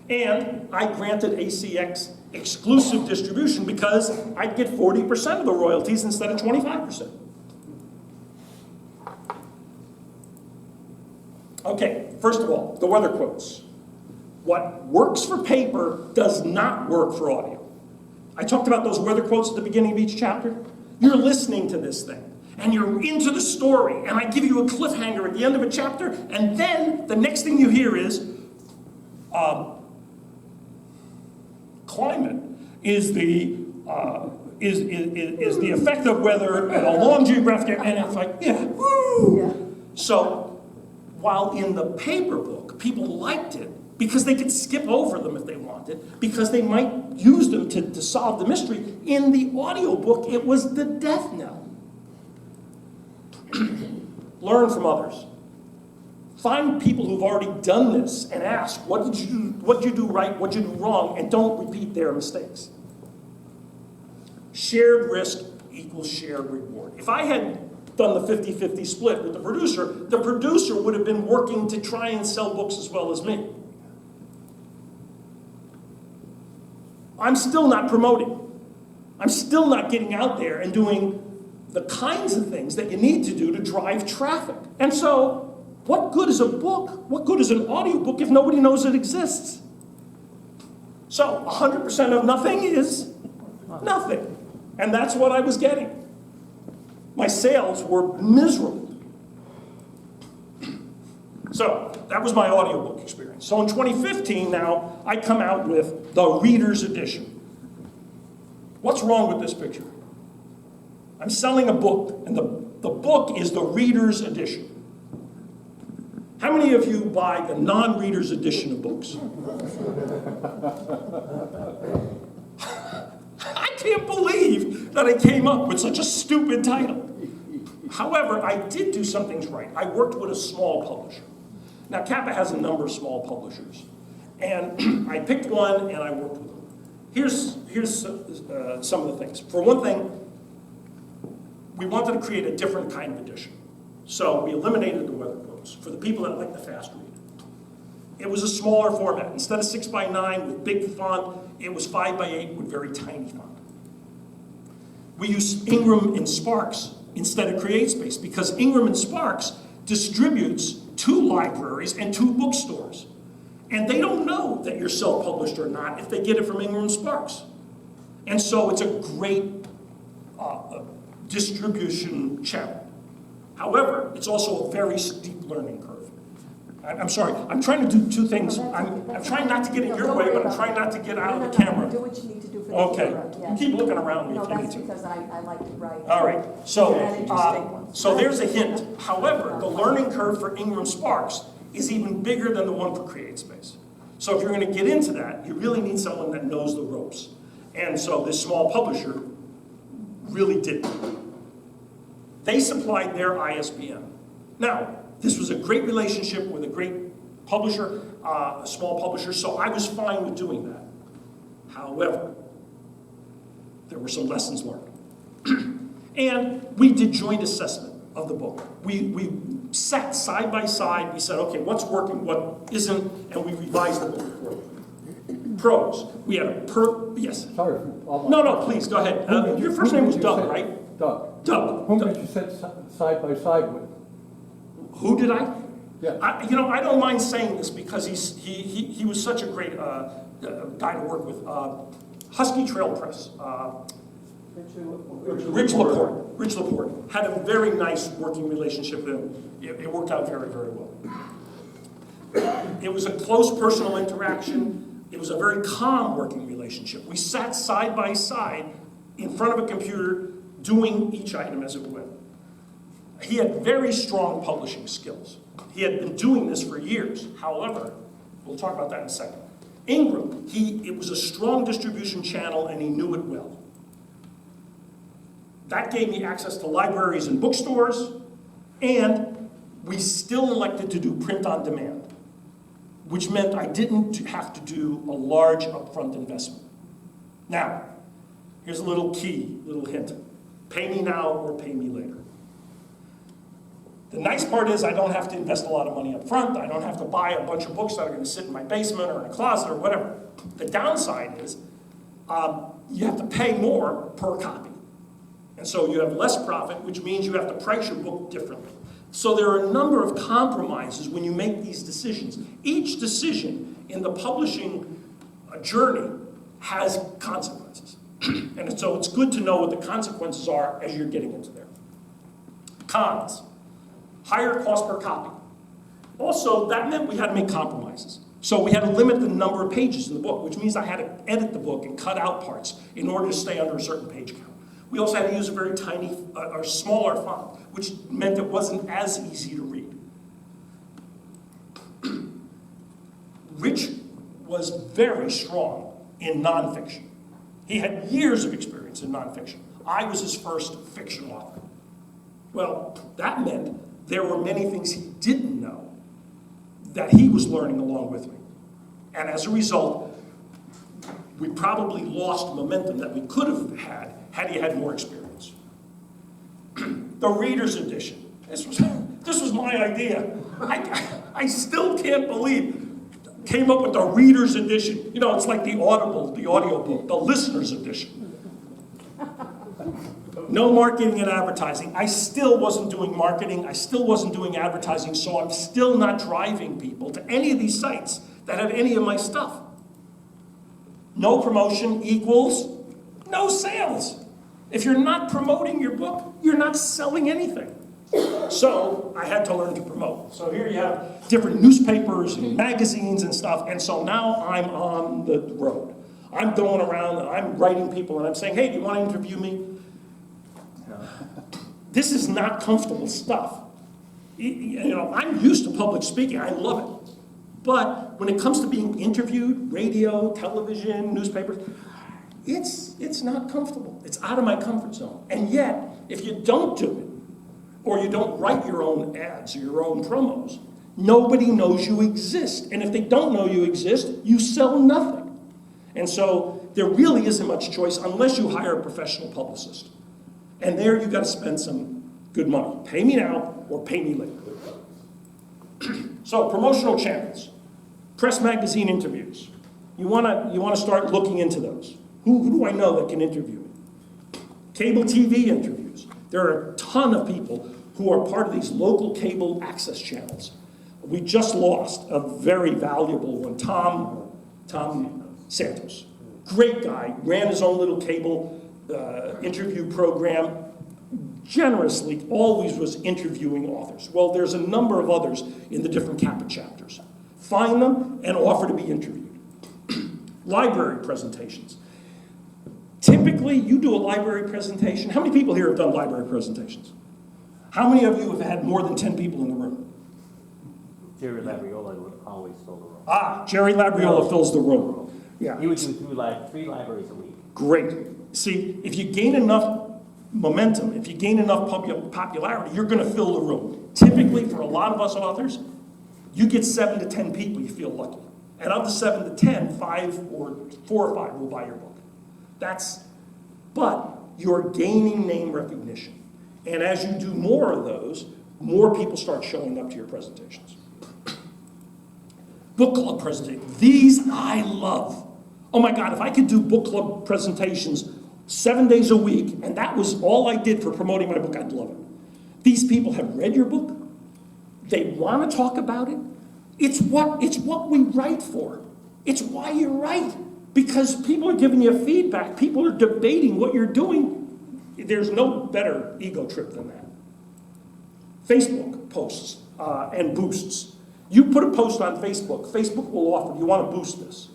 And I granted ACX exclusive distribution because I'd get 40% of the royalties instead of 25%. Okay, first of all, the weather quotes. What works for paper does not work for audio. I talked about those weather quotes at the beginning of each chapter. You're listening to this thing, and you're into the story, and I give you a cliffhanger at the end of a chapter, and then the next thing you hear is, climate is the effect of weather and a long geographic, and it's like, yeah, woo! Yeah. So, while in the paper book, people liked it because they could skip over them if they wanted, because they might use them to solve the mystery. In the audiobook, it was the death knell. Learn from others. Find people who've already done this and ask, what did you do right, what did you do wrong, and don't repeat their mistakes. Shared risk equals shared reward. If I had done the 50-50 split with the producer would have been working to try and sell books as well as me. I'm still not promoting. I'm still not getting out there and doing the kinds of things that you need to do to drive traffic. And so, what good is a book? What good is an audiobook if nobody knows it exists? So, 100% of nothing is nothing. And that's what I was getting. My sales were miserable. So, that was my audiobook experience. So in 2015 now, I come out with the Reader's Edition. What's wrong with this picture? I'm selling a book, and the book is the Reader's Edition. How many of you buy the non-Reader's Edition of books? I can't believe that I came up with such a stupid title. However, I did do some things right. I worked with a small publisher. Now, CAPA has a number of small publishers. And I picked one and I worked with them. Here's some of the things. For one thing, we wanted to create a different kind of edition. So we eliminated the weather quotes for the people that like the fast read. It was a smaller format. Instead of 6:9 with big font, it was 5:8 with very tiny font. We used Ingram and Sparks instead of CreateSpace because Ingram and Sparks distributes to libraries and to bookstores. And they don't know that you're self-published or not if they get it from Ingram and Sparks. And so it's a great distribution channel. However, it's also a very steep learning curve. I'm sorry, I'm trying to do two things. I'm trying not to get in your way, but I'm trying not to get out of the camera. Do what you need to do for the Okay, camera, you yes. keep looking around me No, if you need that's to. because I like to write. All right, Interesting. so there's a hint. However, the learning curve for Ingram Sparks is even bigger than the one for CreateSpace. So if you're going to get into that, you really need someone that knows the ropes. And so this small publisher really didn't. They supplied their ISBN. Now, this was a great relationship with a great publisher, a small publisher, so I was fine with doing that. However, there were some lessons learned. And we did joint assessment of the book. We sat side by side, we said, okay, what's working, what isn't, and we revised the book accordingly. Pros, we had yes. Sorry. No, please, go ahead. Your first name was Doug, right? Doug. Doug. Whom did you sit side by side with? Who did I? Yeah. I don't mind saying this because he was such a great guy to work with. Husky Trail Press. Rich Laporte had a very nice working relationship with him. It worked out very, very well. It was a close personal interaction. It was a very calm working relationship. We sat side by side in front of a computer doing each item as it went. He had very strong publishing skills. He had been doing this for years. However, we'll talk about that in a second. Ingram, it was a strong distribution channel and he knew it well. That gave me access to libraries and bookstores, and we still elected to do print on demand, which meant I didn't have to do a large upfront investment. Now, here's a little hint. Pay me now or pay me later. The nice part is I don't have to invest a lot of money up front. I don't have to buy a bunch of books that are going to sit in my basement or in a closet or whatever. The downside is you have to pay more per copy. And so you have less profit, which means you have to price your book differently. So there are a number of compromises when you make these decisions. Each decision in the publishing journey has consequences. And so it's good to know what the consequences are as you're getting into there. Cons. Higher cost per copy. Also, that meant we had to make compromises. So we had to limit the number of pages in the book, which means I had to edit the book and cut out parts in order to stay under a certain page count. We also had to use a very tiny, or smaller font, which meant it wasn't as easy to read. Rich was very strong in nonfiction. He had years of experience in nonfiction. I was his first fiction author. Well, that meant there were many things he didn't know that he was learning along with me. And as a result, we probably lost momentum that we could have had had you had more experience. The reader's edition. This was my idea. I still can't believe came up with the reader's edition. You know, it's like the Audible, the audiobook, the listener's edition. No marketing and advertising. I still wasn't doing marketing. I still wasn't doing advertising, so I'm still not driving people to any of these sites that have any of my stuff. No promotion equals no sales. If you're not promoting your book, you're not selling anything. So I had to learn to promote. So here you have different newspapers and magazines and stuff, and so now I'm on the road. I'm going around and I'm writing people and I'm saying, hey, do you want to interview me? This is not comfortable stuff. You know, I'm used to public speaking. I love it. But when it comes to being interviewed, radio, television, newspapers, it's not comfortable. It's out of my comfort zone. And yet, if you don't do it, or you don't write your own ads or your own promos, nobody knows you exist. And if they don't know you exist, you sell nothing. And so there really isn't much choice unless you hire a professional publicist. And there you've got to spend some good money. Pay me now or pay me later. So promotional channels, press magazine interviews. You want to start looking into those. Who do I know that can interview me? Cable TV interviews. There are a ton of people who are part of these local cable access channels. We just lost a very valuable one, Tom Santos. Great guy, ran his own little cable interview program, generously always was interviewing authors. Well, there's a number of others in the different CAPA chapters. Find them and offer to be interviewed. Library presentations. Typically, you do a library presentation. How many people here have done library presentations? How many of you have had more than 10 people in the room? Jerry Labriola would always fill the room. Ah, Jerry Labriola fills the room. Yeah. He would do 3 libraries a week. Great. See, if you gain enough momentum, if you gain enough popularity, you're going to fill the room. Typically, for a lot of us authors, you get 7 to 10 people, you feel lucky. And of the 7 to 10, 5 or 4 or 5 will buy your book. But you're gaining name recognition. And as you do more of those, more people start showing up to your presentations. Book club presentations. These I love. Oh my God, if I could do book club presentations 7 days a week, and that was all I did for promoting my book, I'd love it. These people have read your book. They want to talk about it. It's what we write for. It's why you write. Because people are giving you feedback. People are debating what you're doing. There's no better ego trip than that. Facebook posts and boosts. You put a post on Facebook. Facebook will offer, do you want to boost this?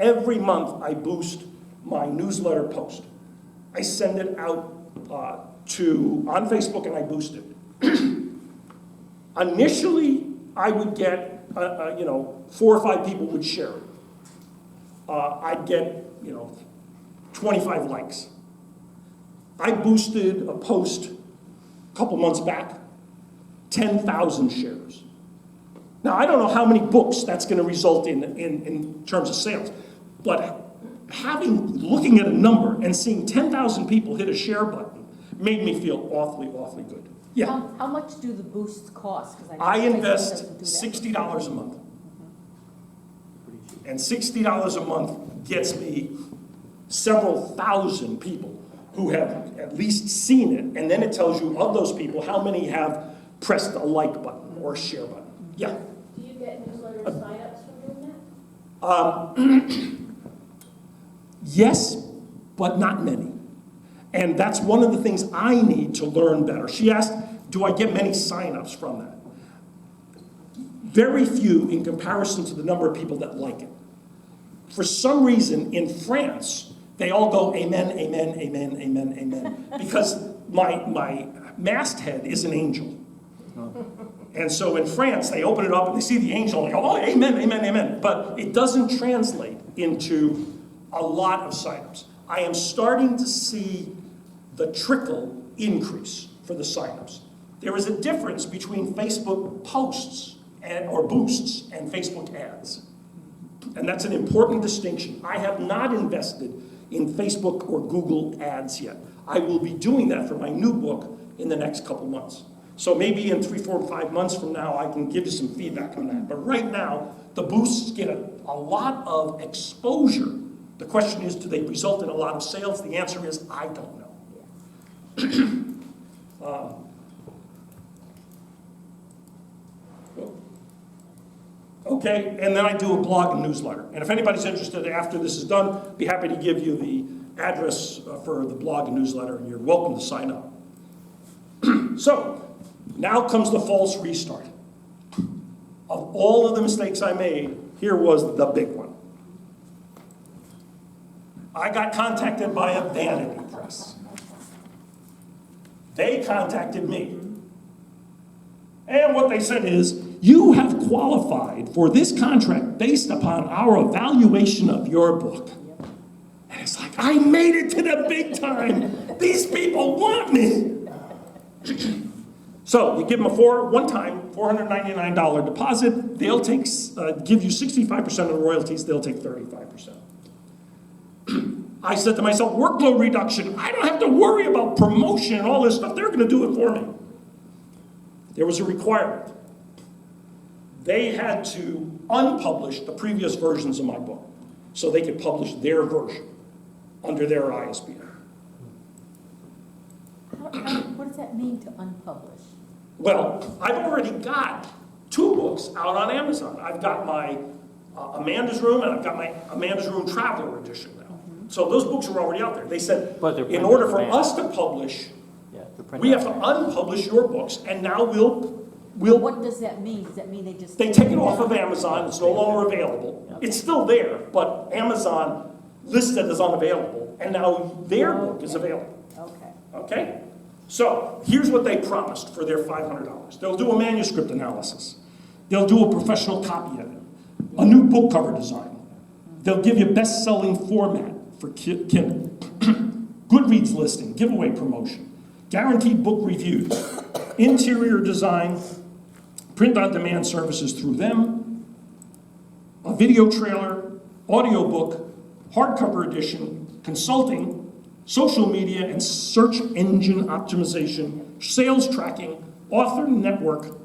Every month I boost my newsletter post. I send it out on Facebook and I boost it. Initially, I would get, 4 or 5 people would share it. I'd get, 25 likes. I boosted a post a couple months back, 10,000 shares. Now, I don't know how many books that's going to result in terms of sales, but looking at a number and seeing 10,000 people hit a share button made me feel awfully, awfully good. Yeah. How much do the boosts cost? 'Cause I know Facebook invest doesn't do that. $60 a month. And $60 a month gets me several thousand people who have at least seen it, and then it tells you of those people how many have pressed a like button or a share button. Yeah. Do you get newsletter signups from doing that? Yes, but not many. And that's one of the things I need to learn better. She asked, do I get many signups from that? Very few in comparison to the number of people that like it. For some reason, in France, they all go amen, amen, amen, amen, amen. Because my masthead is an angel. And so in France, they open it up and they see the angel and they go, oh, amen, amen, amen. But it doesn't translate into a lot of signups. I am starting to see the trickle increase for the signups. There is a difference between Facebook posts or boosts and Facebook ads. And that's an important distinction. I have not invested in Facebook or Google ads yet. I will be doing that for my new book in the next couple months. So maybe in 3, 4, 5 months from now, I can give you some feedback on that. But right now, the boosts get a lot of exposure. The question is, do they result in a lot of sales? The answer is, I don't know. Okay, and then I do a blog and newsletter. And if anybody's interested after this is done, be happy to give you the address for the blog and newsletter, and you're welcome to sign up. So, now comes the false restart. Of all of the mistakes I made, here was the big one. I got contacted by a vanity press. They contacted me. And what they said is, you have qualified for this contract based upon our evaluation of your book. And it's like, I made it to the big time. These people want me. So you give them a one-time $499 deposit. They'll take, give you 65% of the royalties. They'll take 35%. I said to myself, workload reduction. I don't have to worry about promotion and all this stuff. They're going to do it for me. There was a requirement. They had to unpublish the previous versions of my book so they could publish their version under their ISBN. What does that mean to unpublish? Well, I've already got 2 books out on Amazon. I've got my Amanda's Room, and I've got my Amanda's Room Traveler Edition now. So those books are already out there. They said, in order for us to publish, we have to unpublish your books, and now we'll... What does that mean? Does that mean they just... They take it off of Amazon. It's no longer available. Yep. It's still there, but Amazon listed as unavailable, and now their book is available. Okay. Okay? So, here's what they promised for their $500. They'll do a manuscript analysis. They'll do a professional copy edit. A new book cover design. They'll give you best-selling format for Kindle. Goodreads listing, giveaway promotion. Guaranteed book reviews. Interior design. Print-on-demand services through them. A video trailer. Audiobook. Hardcover edition. Consulting. Social media and search engine optimization, sales tracking, author network,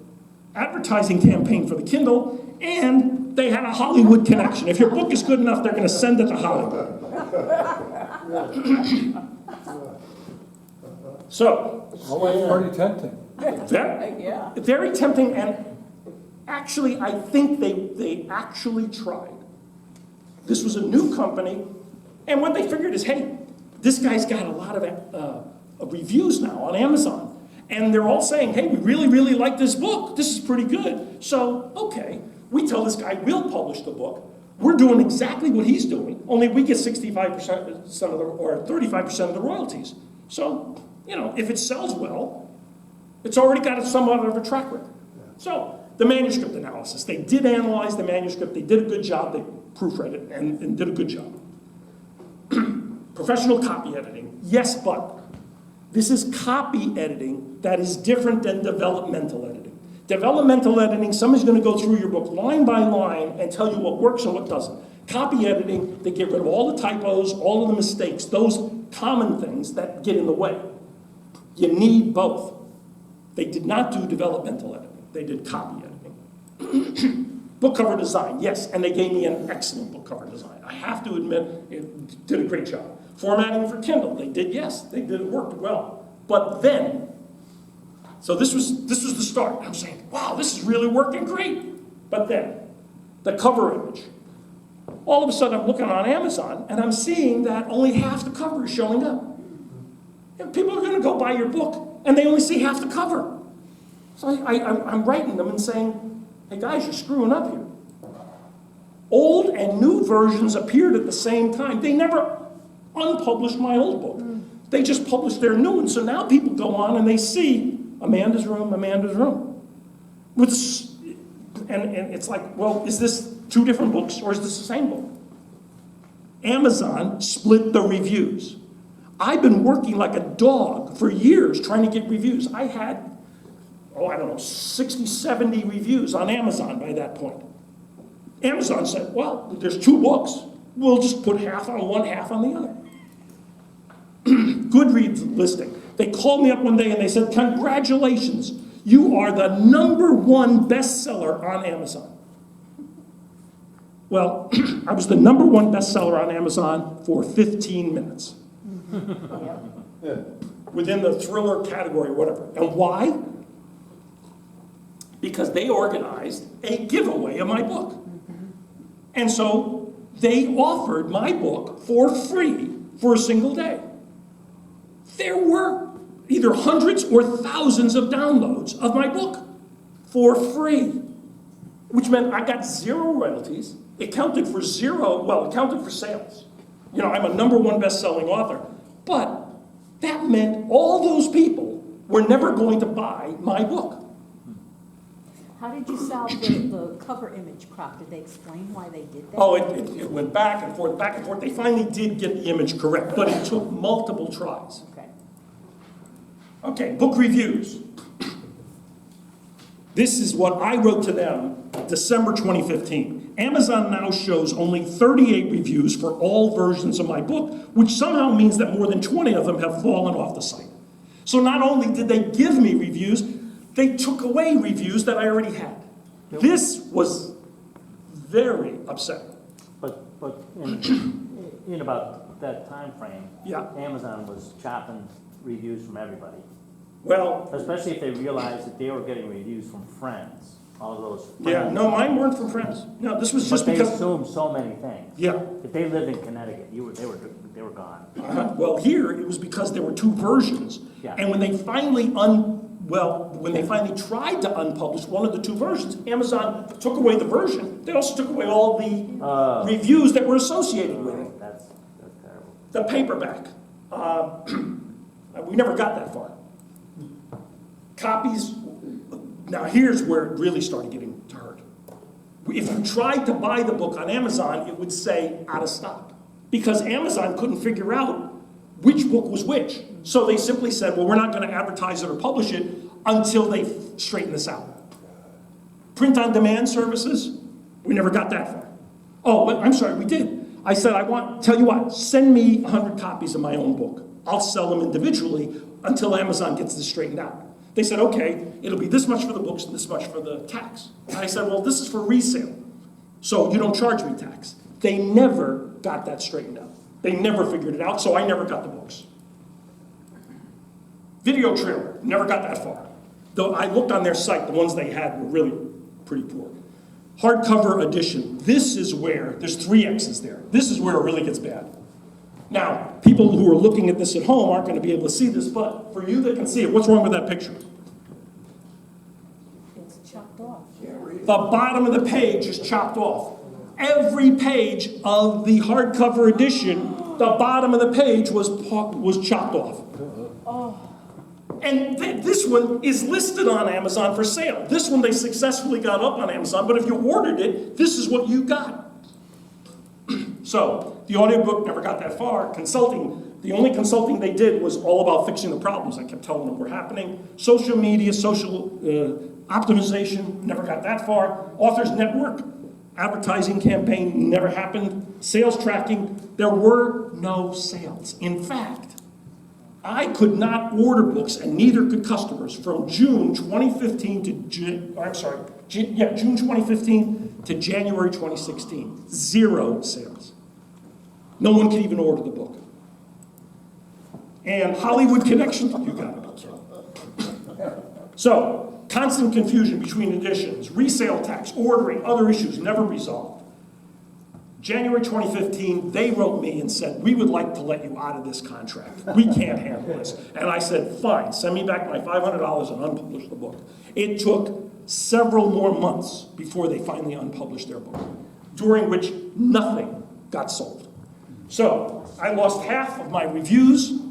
advertising campaign for the Kindle, and they had a Hollywood connection. If your book is good enough, they're going to send it to Hollywood. So, Pretty tempting. very tempting, and actually, I think they actually tried. This was a new company, and what they figured is, hey, this guy's got a lot of reviews now on Amazon. And they're all saying, hey, we really, really like this book. This is pretty good. So, okay, we tell this guy we'll publish the book. We're doing exactly what he's doing, only we get 65% of the, or 35% of the royalties. So, you know, if it sells well, it's already got somewhat of a track record. So, the manuscript analysis. They did analyze the manuscript. They did a good job. They proofread it and did a good job. Professional copy editing, yes, but this is copy editing that is different than developmental editing. Developmental editing, somebody's going to go through your book line by line and tell you what works and what doesn't. Copy editing, they get rid of all the typos, all of the mistakes, those common things that get in the way. You need both. They did not do developmental editing. They did copy editing. Book cover design, yes, and they gave me an excellent book cover design. I have to admit, it did a great job. Formatting for Kindle, they did, yes, they did, it worked well. But then, so this was the start. I'm saying, wow, this is really working great. But then, the cover image. All of a sudden, I'm looking on Amazon, and I'm seeing that only half the cover is showing up. And people are going to go buy your book, and they only see half the cover. So I'm writing them and saying, hey guys, you're screwing up here. Old and new versions appeared at the same time. They never unpublished my old book. They just published their new one. So now people go on and they see Amanda's Room, Amanda's Room. And it's like, well, is this 2 different books or is this the same book? Amazon split the reviews. I've been working like a dog for years trying to get reviews. I had, 60, 70 reviews on Amazon by that point. Amazon said, well, there's 2 books. We'll just put half on one, half on the other. Goodreads listing. They called me up one day and they said, congratulations, you are the #1 bestseller on Amazon. Well, I was the #1 bestseller on Amazon for 15 minutes. Within the thriller category, whatever. And why? Because they organized a giveaway of my book. And so they offered my book for free for a single day. There were either hundreds or thousands of downloads of my book for free, which meant I got 0 royalties. It counted for it counted for sales. You know, I'm a #1 best-selling author, but that meant all those people were never going to buy my book. How did you solve the cover image crop? Did they explain why they did that? Oh, it went back and forth, back and forth. They finally did get the image correct, but it took multiple tries. Okay. Okay, book reviews. This is what I wrote to them December 2015. Amazon now shows only 38 reviews for all versions of my book, which somehow means that more than 20 of them have fallen off the site. So not only did they give me reviews, they took away reviews that I already had. This was very upsetting. But in about that time frame, Yeah. Amazon was chopping reviews from everybody. Well, Especially if they realized that they were getting reviews from friends, all of those friends. yeah, no, mine weren't from friends. No, this was just But they because. assumed so many things. Yeah. If they lived in Connecticut, they were gone. Well, here it was because there were 2 versions, Yeah. and when they finally tried to unpublish one of the 2 versions, Amazon took away the version. They also took away all the reviews that were associated with it. That's terrible. The paperback, we never got that far. Copies. Now here's where it really started getting to hurt. If you tried to buy the book on Amazon, it would say out of stock, because Amazon couldn't figure out which book was which. So they simply said, well, we're not going to advertise it or publish it until they straighten this out. Print-on-demand services, we never got that far. Oh, but I'm sorry, we did. I said, tell you what, send me 100 copies of my own book. I'll sell them individually until Amazon gets this straightened out. They said, okay, it'll be this much for the books and this much for the tax. And I said, well, this is for resale, so you don't charge me tax. They never got that straightened out. They never figured it out, so I never got the books. Video trailer, never got that far. Though I looked on their site, the ones they had were really pretty poor. Hardcover edition, this is where, there's 3 X's there. This is where it really gets bad. Now, people who are looking at this at home aren't going to be able to see this, but for you that can see it, what's wrong with that picture? It's chopped off. The bottom of the page is chopped off. Every page of the hardcover edition, the bottom of the page was chopped off. Oh. And this one is listed on Amazon for sale. This one they successfully got up on Amazon, but if you ordered it, this is what you got. So, the audiobook never got that far. Consulting, the only consulting they did was all about fixing the problems I kept telling them were happening. Social media, social optimization, never got that far. Authors Network, advertising campaign, never happened. Sales tracking, there were no sales. In fact, I could not order books, and neither could customers, from June 2015 to June 2015 to January 2016. 0 sales. No one could even order the book. And Hollywood Connection, you got it, okay. So, constant confusion between editions, resale tax, ordering, other issues never resolved. January 2015, they wrote me and said, we would like to let you out of this contract. We can't handle this. And I said, fine, send me back my $500 and unpublish the book. It took several more months before they finally unpublished their book, during which nothing got sold. So I lost half of my reviews,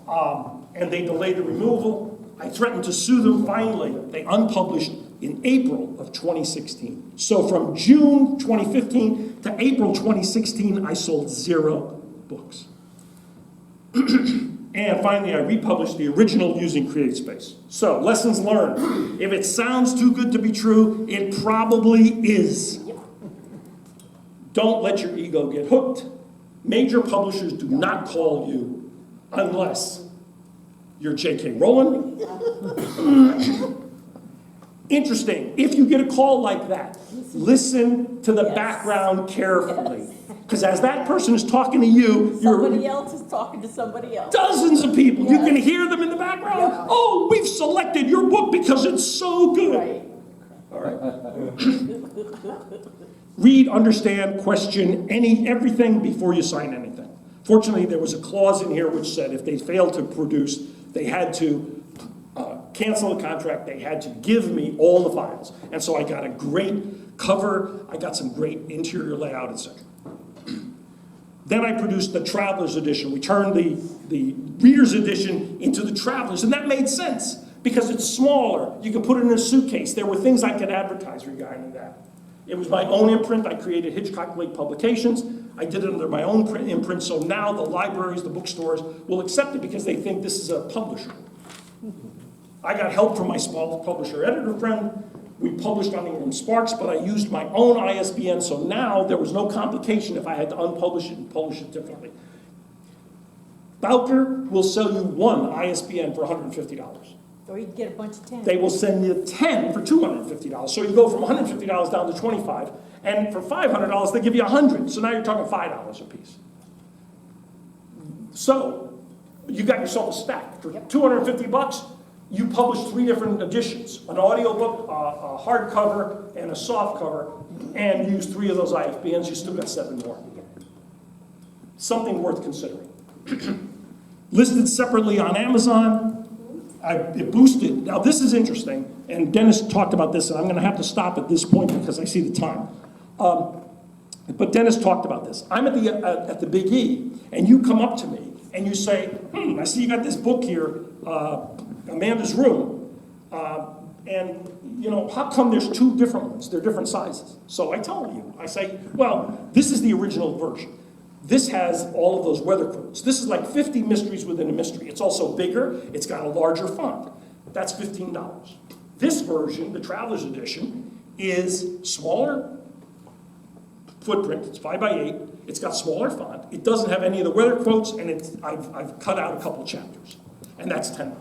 and they delayed the removal. I threatened to sue them. Finally, they unpublished in April of 2016. So from June 2015 to April 2016, I sold 0 books. And finally, I republished the original using CreateSpace. So, lessons learned. If it sounds too good to be true, it probably is. Don't let your ego get hooked. Major publishers do not call you unless You're J.K. Rowling. Interesting. If you get a call like that, listen to the background carefully. Because as that person is talking to you, Somebody else is talking to somebody else. dozens of people. You Yes. can hear them in the background. Yeah. Oh, we've selected your book because it's so good. Right. All right. Read, understand, question everything before you sign anything. Fortunately, there was a clause in here which said if they failed to produce, they had to cancel the contract, they had to give me all the files. And so I got a great cover, I got some great interior layout, etc. Then I produced the Traveler's Edition. We turned the Reader's Edition into the Traveler's, and that made sense because it's smaller. You can put it in a suitcase. There were things I could advertise regarding that. It was my own imprint. I created Hitchcock Lake Publications. I did it under my own imprint, so now the libraries, the bookstores will accept it because they think this is a publisher. I got help from my small publisher editor friend. We published on Ingram Sparks, but I used my own ISBN, so now there was no complication if I had to unpublish it and publish it differently. Bowker will sell you one ISBN for $150. Or you can get a bunch of 10. They will send you 10 for $250. So you go from $150 down to $25, and for $500 they give you 100. So now you're talking $5 a piece. So you got yourself a stack for $250. You publish 3 different editions: an audiobook, a hardcover, and a softcover, and use 3 of those ISBNs. You still got 7 more. Something worth considering. Listed separately on Amazon. It boosted. Now this is interesting, and Dennis talked about this, and I'm going to have to stop at this point because I see the time. But Dennis talked about this. I'm at the Big E, and you come up to me and you say, I see you got this book here, Amanda's Room, and you know, how come there's 2 different ones? They're different sizes. So I tell you, I say, well, this is the original version. This has all of those weather quotes. This is like 50 mysteries within a mystery. It's also bigger. It's got a larger font. That's $15. This version, the Traveler's Edition, is smaller footprint. It's 5x8. It's got smaller font. It doesn't have any of the weather quotes, and I've cut out a couple chapters, and that's $10.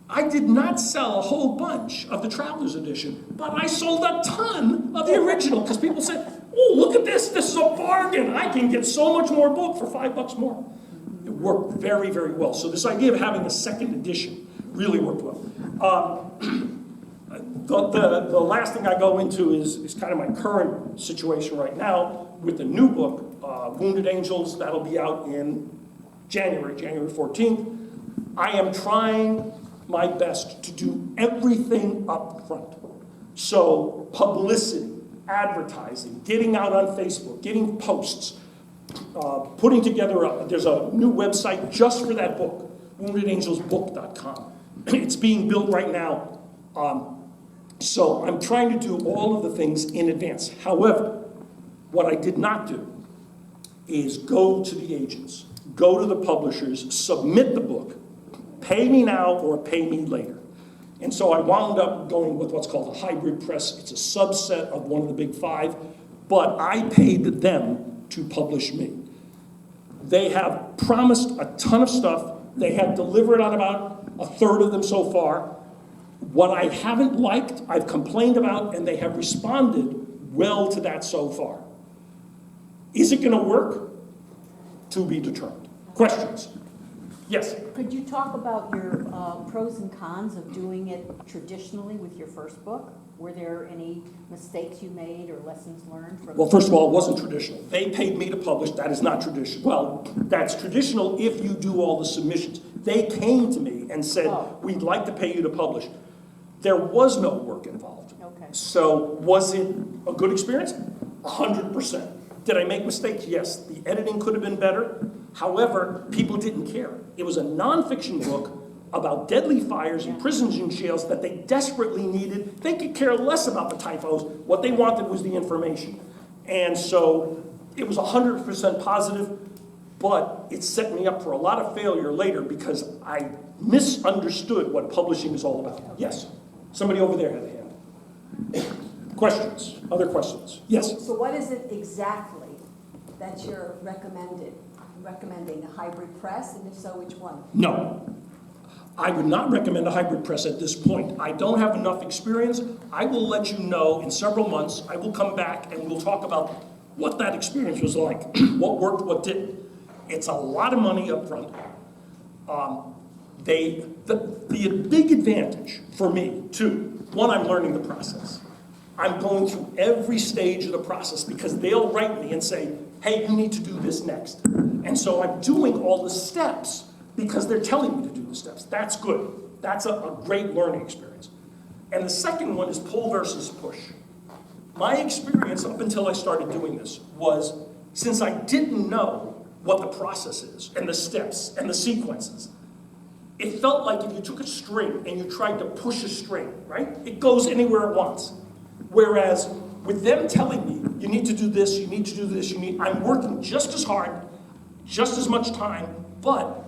I did not sell a whole bunch of the Traveler's Edition, but I sold a ton of the original because people said, oh, look at this. This is a bargain. I can get so much more book for $5 more. It worked very, very well. So this idea of having a second edition really worked well. The last thing I go into is kind of my current situation right now with the new book, Wounded Angels. That'll be out in January 14th. I am trying my best to do everything up front. So publicity, advertising, getting out on Facebook, getting posts, putting together there's a new website just for that book, woundedangelsbook.com. It's being built right now. So I'm trying to do all of the things in advance. However, what I did not do is go to the agents, go to the publishers, submit the book, pay me now or pay me later. And so I wound up going with what's called a hybrid press. It's a subset of one of the big 5, but I paid them to publish me. They have promised a ton of stuff. They have delivered on about a third of them so far. What I haven't liked, I've complained about, and they have responded well to that so far. Is it going to work? To be determined. Questions? Yes? Could you talk about your pros and cons of doing it traditionally with your first book? Were there any mistakes you made or lessons learned from? Well, first of all, it wasn't traditional. They paid me to publish. That is not traditional. Well, that's traditional if you do all the submissions. They came to me and said, we'd like to pay you to publish. There was no work involved. Okay. So was it a good experience? 100%. Did I make mistakes? Yes. The editing could have been better. However, people didn't care. It was a nonfiction book about deadly fires in prisons and jails that they desperately needed. They could care less about the typos. What they wanted was the information. And so it was 100% positive, but it set me up for a lot of failure later because I misunderstood what publishing is all about. Okay. Yes? Somebody over there had a hand. Questions? Other questions? Yes? So what is it exactly that you're recommending recommending a hybrid press, and if so, which one? No. I would not recommend a hybrid press at this point. I don't have enough experience. I will let you know in several months. I will come back and we'll talk about what that experience was like, what worked, what didn't. It's a lot of money up front. The big advantage for me, too, one, I'm learning the process. I'm going through every stage of the process because they'll write me and say, hey, you need to do this next. And so I'm doing all the steps because they're telling me to do the steps. That's good. That's a great learning experience. And the second one is pull versus push. My experience up until I started doing this was, since I didn't know what the process is and the steps and the sequences, it felt like if you took a string and you tried to push a string, right? It goes anywhere it wants. Whereas with them telling me, you need to do this, you need to do this, I'm working just as hard, just as much time, but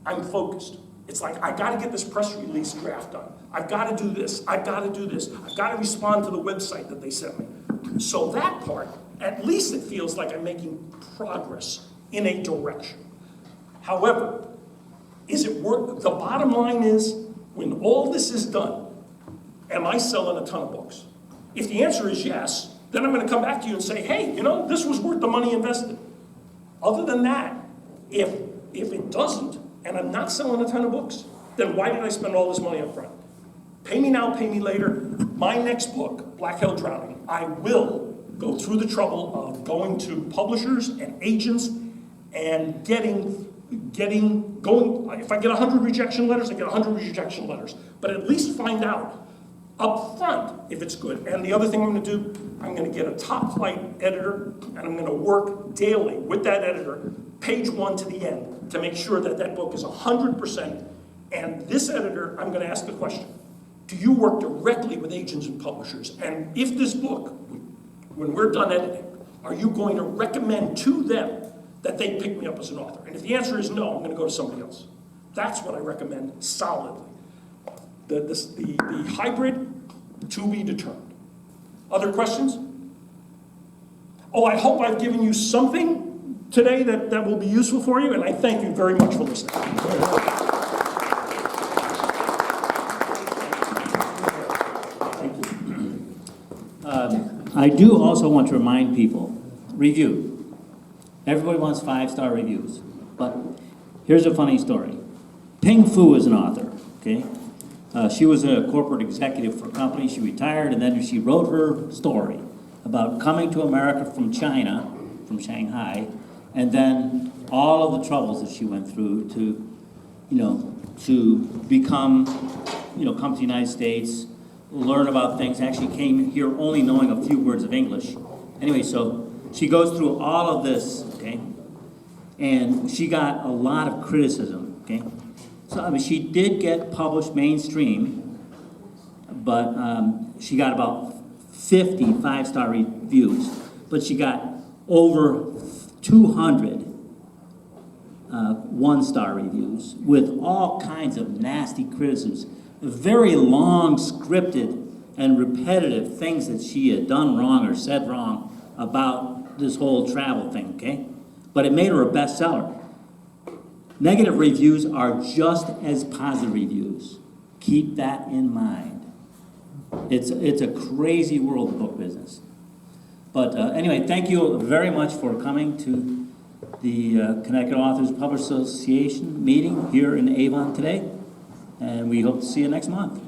I'm focused. It's like, I gotta get this press release draft done. I've gotta do this, I've gotta do this. I've gotta respond to the website that they sent me. So that part, at least it feels like I'm making progress in a direction. However, is it worth, the bottom line is, when all this is done, am I selling a ton of books? If the answer is yes, then I'm gonna come back to you and say, hey, you know, this was worth the money invested. Other than that, if it doesn't, and I'm not selling a ton of books, then why did I spend all this money up front? Pay me now, pay me later. My next book, Black Hell Drowning, I will go through the trouble of going to publishers and agents and going, if I get 100 rejection letters, I get 100 rejection letters. But at least find out up front if it's good. And the other thing I'm gonna do, I'm gonna get a top flight editor and I'm gonna work daily with that editor, page one to the end, to make sure that that book is 100%. And this editor, I'm gonna ask the question, do you work directly with agents and publishers? And if this book, when we're done editing, are you going to recommend to them that they pick me up as an author? And if the answer is no, I'm gonna go to somebody else. That's what I recommend solidly. The hybrid, to be determined. Other questions? Oh, I hope I've given you something today that will be useful for you, and I thank you very much for listening. I do also want to remind people, review. Everybody wants 5-star reviews, but here's a funny story. Ping Fu is an author, okay? She was a corporate executive for a company. She retired, and then she wrote her story about coming to America from China, from Shanghai, and then all of the troubles that she went through to become, come to the United States, learn about things. Actually came here only knowing a few words of English. Anyway, so she goes through all of this, okay? And she got a lot of criticism, okay? So, I mean, she did get published mainstream, but she got about 50 5-star reviews, but she got over 200 1-star reviews with all kinds of nasty criticisms, very long, scripted, and repetitive things that she had done wrong or said wrong about this whole travel thing, okay? But it made her a bestseller. Negative reviews are just as positive reviews. Keep that in mind. It's a crazy world, the book business. But anyway, thank you very much for coming to the Connecticut Authors Publishers Association meeting here in Avon today. And we hope to see you next month.